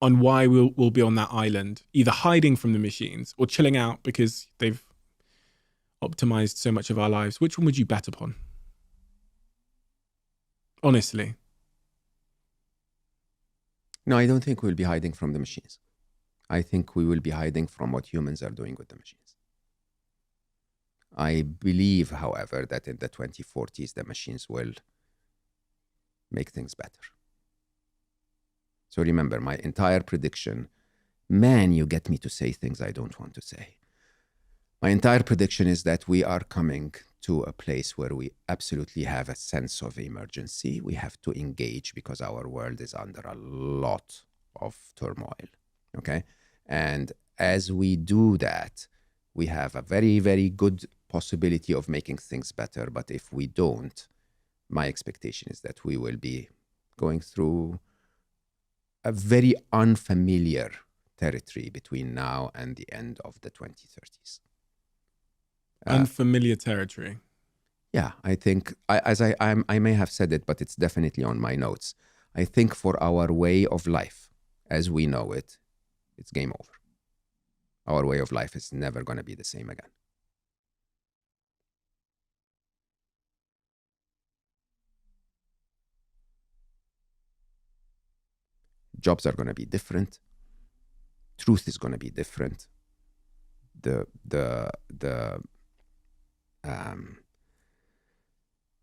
Speaker 1: on why we'll be on that island, either hiding from the machines or chilling out because they've optimized so much of our lives, which one would you bet upon? Honestly.
Speaker 2: No, I don't think we'll be hiding from the machines. I think we will be hiding from what humans are doing with the machines. I believe, however, that in the 2040s, the machines will make things better. So remember, my entire prediction, man, you get me to say things I don't want to say. My entire prediction is that we are coming to a place where we absolutely have a sense of emergency. We have to engage because our world is under a lot of turmoil, okay? And as we do that, we have a very, very good possibility of making things better. But if we don't, my expectation is that we will be going through a very unfamiliar territory between now and the end of the 2030s.
Speaker 1: Unfamiliar territory.
Speaker 2: Yeah, I think, I may have said it, but it's definitely on my notes. I think for our way of life, as we know it, it's game over. Our way of life is never going to be the same again. Jobs are going to be different. Truth is going to be different. The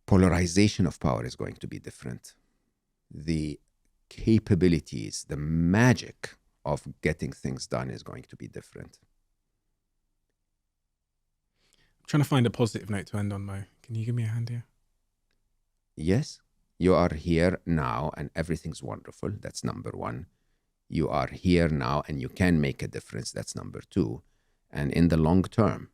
Speaker 2: polarization of power is going to be different. The capabilities, the magic of getting things done is going to be different.
Speaker 1: I'm trying to find a positive note to end on, Mo. Can you give me a hand here?
Speaker 2: Yes, you are here now and everything's wonderful. That's number one. You are here now and you can make a difference. That's number two. And in the long term,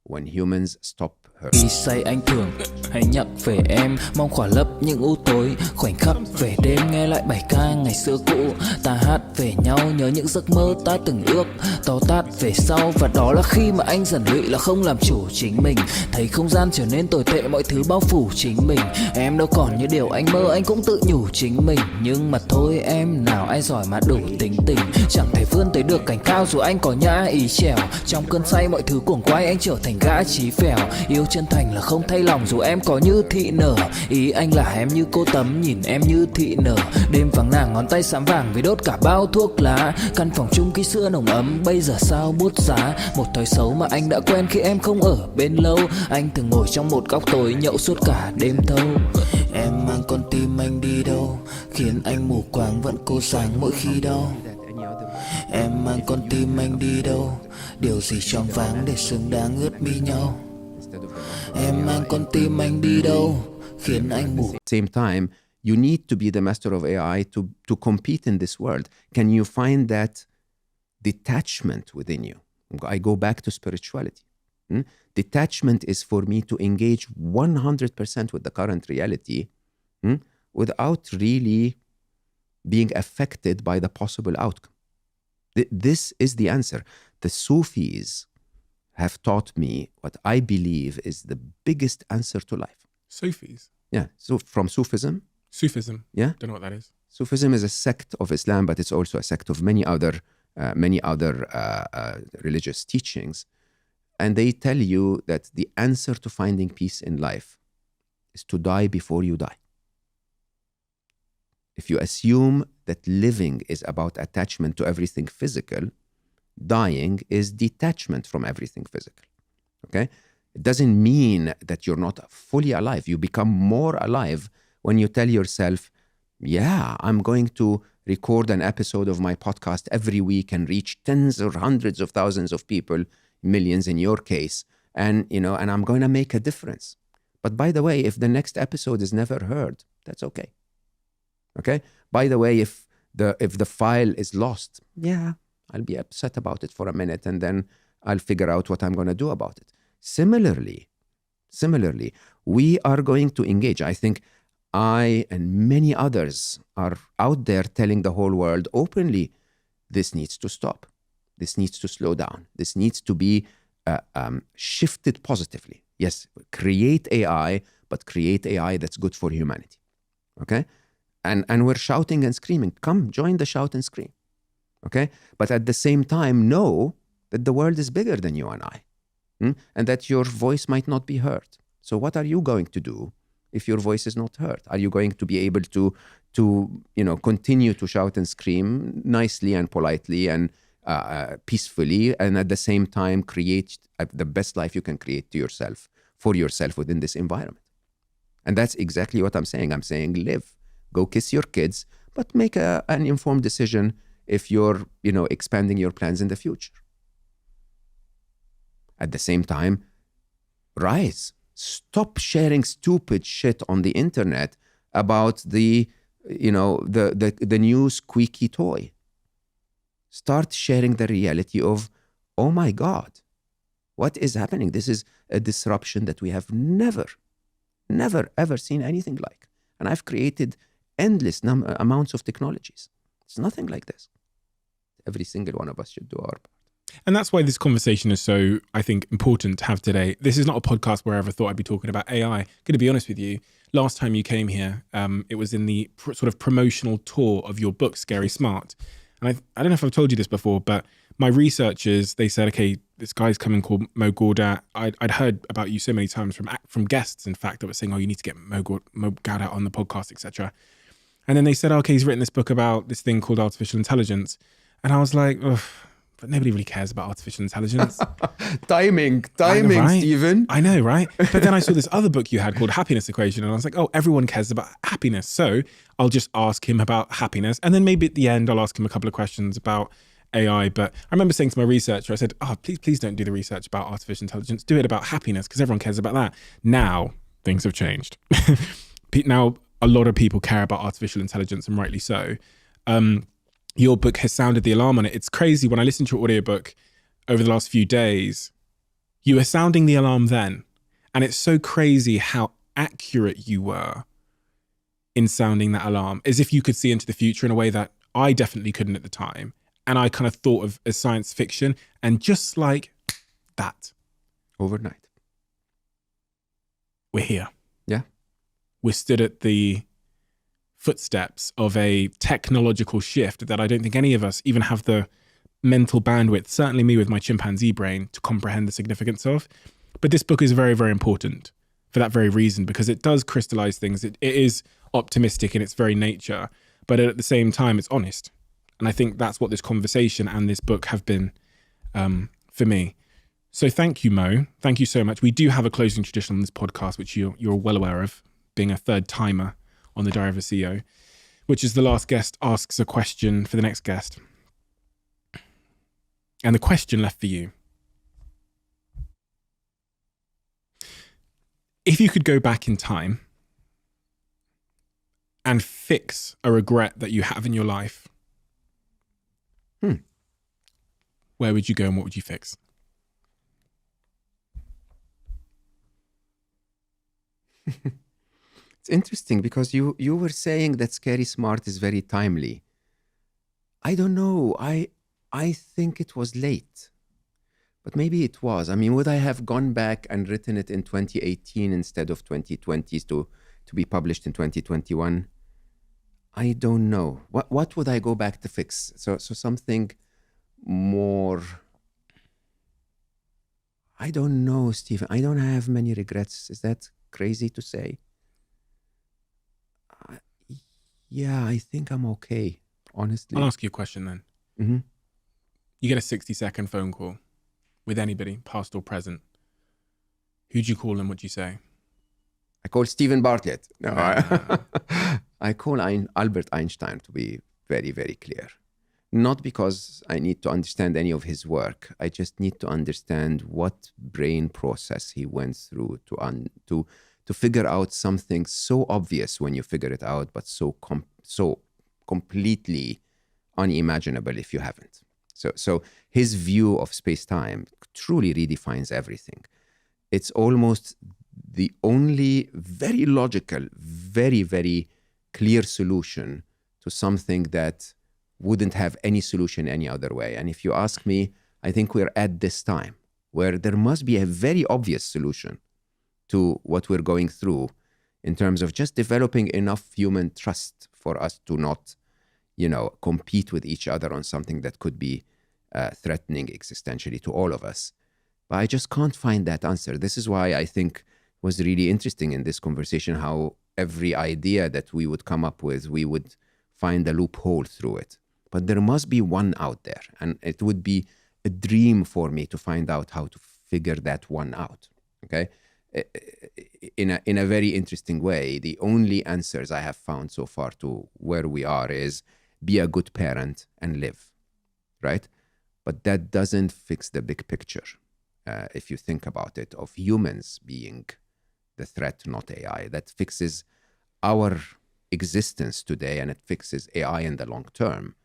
Speaker 2: when humans stop hurt.
Speaker 7: Khi say anh thường hãy nhắc về em, mong khỏa lấp những u tối, khoảnh khắc về đêm nghe lại bài ca ngày xưa cũ. Ta hát về nhau nhớ những giấc mơ ta từng ước, to tát về sau. Và đó là khi mà anh dần lụy là không làm chủ chính mình, thấy không gian trở nên tồi tệ, mọi thứ bao phủ chính mình. Em đâu còn như điều anh mơ, anh cũng tự nhủ chính mình. Nhưng mà thôi em, nào ai giỏi mà đủ tính tình, chẳng thể vươn tới được cảnh cao dù anh có nhã ý trèo. Trong cơn say mọi thứ cuồng quay, anh trở thành gã chí phèo. Yêu chân thành là không thay lòng dù em có như thị nở. Ý anh là em như cô tấm, nhìn em như thị nở. Đêm vắng nàng ngón tay xám vàng vì đốt cả bao thuốc lá. Căn phòng chung ký xưa nồng ấm, bây giờ sao bút giá. Một thói xấu mà anh đã quen khi em không ở bên lâu. Anh thường ngồi trong một góc tối nhậu suốt cả đêm thâu. Em mang con tim anh đi đâu, khiến anh mù quáng vẫn cố sáng mỗi khi đau. Em mang con tim anh đi đâu, điều gì choáng váng để xứng đáng ướt mi nhau. Em mang con tim anh đi đâu, khiến anh mù.
Speaker 2: Same time, you need to be the master of AI to compete in this world. Can you find that detachment within you? I go back to spirituality. Detachment is for me to engage 100% with the current reality without really being affected by the possible outcome. This is the answer. The Sufis have taught me what I believe is the biggest answer to life.
Speaker 1: Sufis?
Speaker 2: Yeah, so from Sufism.
Speaker 1: Sufism?
Speaker 2: Yeah.
Speaker 1: Don't know what that is.
Speaker 2: Sufism is a sect of Islam, but it's also a sect of many other religious teachings. And they tell you that the answer to finding peace in life is to die before you die. If you assume that living is about attachment to everything physical, dying is detachment from everything physical. Okay? It doesn't mean that you're not fully alive. You become more alive when you tell yourself, yeah, I'm going to record an episode of my podcast every week and reach tens or hundreds of thousands of people, millions in your case, and I'm going to make a difference. But by the way, if the next episode is never heard, that's okay. Okay? By the way, if the file is lost, yeah, I'll be upset about it for a minute and then I'll figure out what I'm going to do about it. Similarly, we are going to engage. I think I and many others are out there telling the whole world openly, this needs to stop. This needs to slow down. This needs to be shifted positively. Yes, create AI, but create AI that's good for humanity. Okay? And we're shouting and screaming. Come, join the shout and scream. Okay? But at the same time, know that the world is bigger than you and I. And that your voice might not be heard. So what are you going to do if your voice is not heard? Are you going to be able to continue to shout and scream nicely and politely and peacefully, and at the same time create the best life you can create to yourself, for yourself within this environment? And that's exactly what I'm saying. I'm saying live. Go kiss your kids, but make an informed decision if you're, expanding your plans in the future. At the same time, rise. Stop sharing stupid shit on the internet about the new squeaky toy. Start sharing the reality of, oh my God, What is happening? This is a disruption that we have never, ever seen anything like. And I've created endless amounts of technologies. It's nothing like this. Every single one of us should do our part.
Speaker 1: And that's why this conversation is so, I think, important to have today. This is not a podcast where I ever thought I'd be talking about AI. Going to be honest with you, last time you came here, it was in the sort of promotional tour of your book, Scary Smart. And I don't know if I've told you this before, but my researchers, they said, okay, this guy's coming called Mo Gawdat. I'd heard about you so many times from guests, in fact, that were saying, oh, you need to get Mo Gawdat on the podcast, etc. And then they said, okay, he's written this book about this thing called artificial intelligence. And I was like, ugh, but nobody really cares about artificial intelligence.
Speaker 2: Timing,
Speaker 1: right?
Speaker 2: Stephen.
Speaker 1: I know, right? But then I saw this other book you had called Happiness Equation, and I was like, oh, everyone cares about happiness. So I'll just ask him about happiness. And then maybe at the end, I'll ask him a couple of questions about AI. But I remember saying to my researcher, I said, oh, please don't do the research about artificial intelligence. Do it about happiness, because everyone cares about that. Now, things have changed. Now, a lot of people care about artificial intelligence, and rightly so. Your book has sounded the alarm on it. It's crazy. When I listened to your audiobook over the last few days, you were sounding the alarm then. And it's so crazy how accurate you were in sounding that alarm, as if you could see into the future in a way that I definitely couldn't at the time. And I kind of thought of as science fiction, and just like that,
Speaker 2: overnight,
Speaker 1: we're here.
Speaker 2: Yeah.
Speaker 1: We're stood at the footsteps of a technological shift that I don't think any of us even have the mental bandwidth, certainly me with my chimpanzee brain, to comprehend the significance of. But this book is very, very important for that very reason, because it does crystallize things. It is optimistic in its very nature, but at the same time, it's honest. And I think that's what this conversation and this book have been for me. So thank you, Mo. Thank you so much. We do have a closing tradition on this podcast, which you're well aware of, being a third timer on the Diary of a CEO, which is the last guest asks a question for the next guest. And the question left for you: if you could go back in time and fix a regret that you have in your life, where would you go and what would you fix?
Speaker 2: It's interesting because you were saying that Scary Smart is very timely. I don't know. I think it was late, but maybe it was. I mean, would I have gone back and written it in 2018 instead of 2020 to be published in 2021? I don't know. What would I go back to fix? So something more. I don't know, Stephen. I don't have many regrets. Is that crazy to say? Yeah, I think I'm okay, honestly.
Speaker 1: I'll ask you a question then.
Speaker 2: Mm-hmm.
Speaker 1: You get a 60-second phone call with anybody, past or present. Who'd you call and what'd you say?
Speaker 2: I call Stephen Bartlett. No, I call Albert Einstein, to be very, very clear. Not because I need to understand any of his work. I just need to understand what brain process he went through to figure out something so obvious when you figure it out, but so completely unimaginable if you haven't. So his view of space-time truly redefines everything. It's almost the only very logical, very, very clear solution to something that wouldn't have any solution any other way. And if you ask me, I think we're at this time where there must be a very obvious solution to what we're going through in terms of just developing enough human trust for us to not, compete with each other on something that could be threatening existentially to all of us. But I just can't find that answer. This is why I think was really interesting in this conversation, how every idea that we would come up with, we would find a loophole through it. But there must be one out there. And it would be a dream for me to find out how to figure that one out. Okay? In a very interesting way, the only answers I have found so far to where we are is be a good parent and live, right? But that doesn't fix the big picture, if you think about it, of humans being the threat, not AI. That fixes our existence today and it fixes AI in the long term,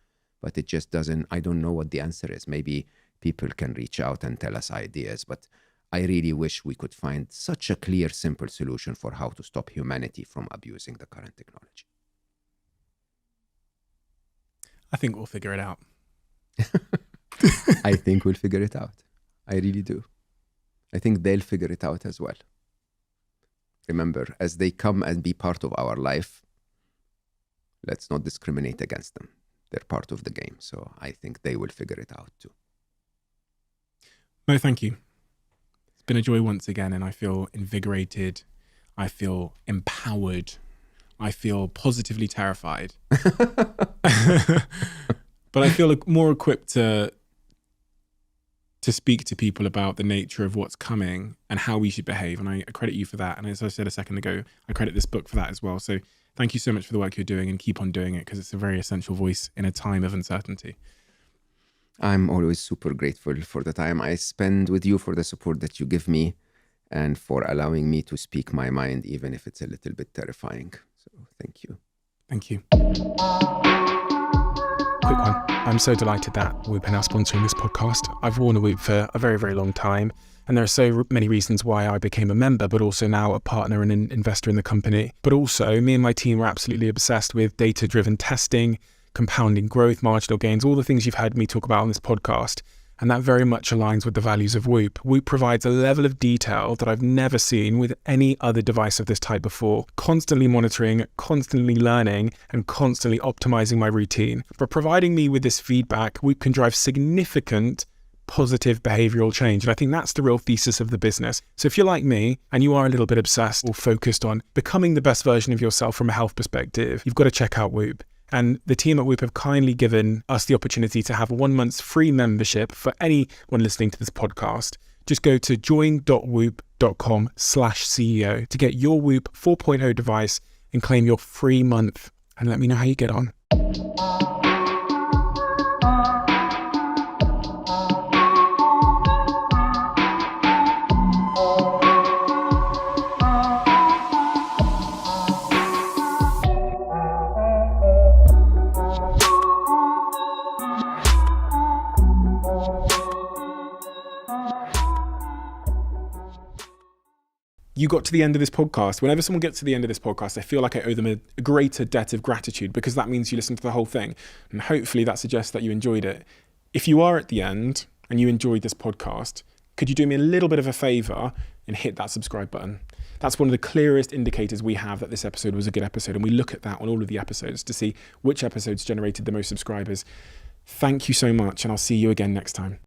Speaker 2: but it just doesn't. I don't know what the answer is. Maybe people can reach out and tell us ideas, but I really wish we could find such a clear, simple solution for how to stop humanity from abusing the current technology.
Speaker 1: I think we'll figure it out.
Speaker 2: I think we'll figure it out. I really do. I think they'll figure it out as well. Remember, as they come and be part of our life, let's not discriminate against them. They're part of the game. So I think they will figure it out too.
Speaker 1: Mo, thank you. It's been a joy once again, and I feel invigorated. I feel empowered. I feel positively terrified. But I feel more equipped to speak to people about the nature of what's coming and how we should behave. And I credit you for that. And as I said a second ago, I credit this book for that as well. So thank you so much for the work you're doing, and keep on doing it, because it's a very essential voice in a time of uncertainty.
Speaker 2: I'm always super grateful for the time I spend with you, for the support that you give me, and for allowing me to speak my mind, even if it's a little bit terrifying. So thank you.
Speaker 1: Thank you. Quick one. I'm so delighted that Whoop are now sponsoring this podcast. I've worn a Whoop for a very, very long time, and there are so many reasons why I became a member, but also now a partner and an investor in the company. But also, me and my team are absolutely obsessed with data-driven testing, compounding growth, marginal gains, all the things you've heard me talk about on this podcast. And that very much aligns with the values of Whoop. Whoop provides a level of detail that I've never seen with any other device of this type before, constantly monitoring, constantly learning, and constantly optimizing my routine. For providing me with this feedback, Whoop can drive significant positive behavioral change. And I think that's the real thesis of the business. So if you're like me and you are a little bit obsessed or focused on becoming the best version of yourself from a health perspective, you've got to check out Whoop. And the team at Whoop have kindly given us the opportunity to have 1 month's free membership for anyone listening to this podcast. Just go to join.whoop.com/CEO to get your Whoop 4.0 device and claim your free month. And let me know how you get on. You got to the end of this podcast. Whenever someone gets to the end of this podcast, I feel like I owe them a greater debt of gratitude, because that means you listened to the whole thing. And hopefully that suggests that you enjoyed it. If you are at the end and you enjoyed this podcast, could you do me a little bit of a favor and hit that subscribe button? That's one of the clearest indicators we have that this episode was a good episode. And we look at that on all of the episodes to see which episodes generated the most subscribers. Thank you so much, and I'll see you again next time.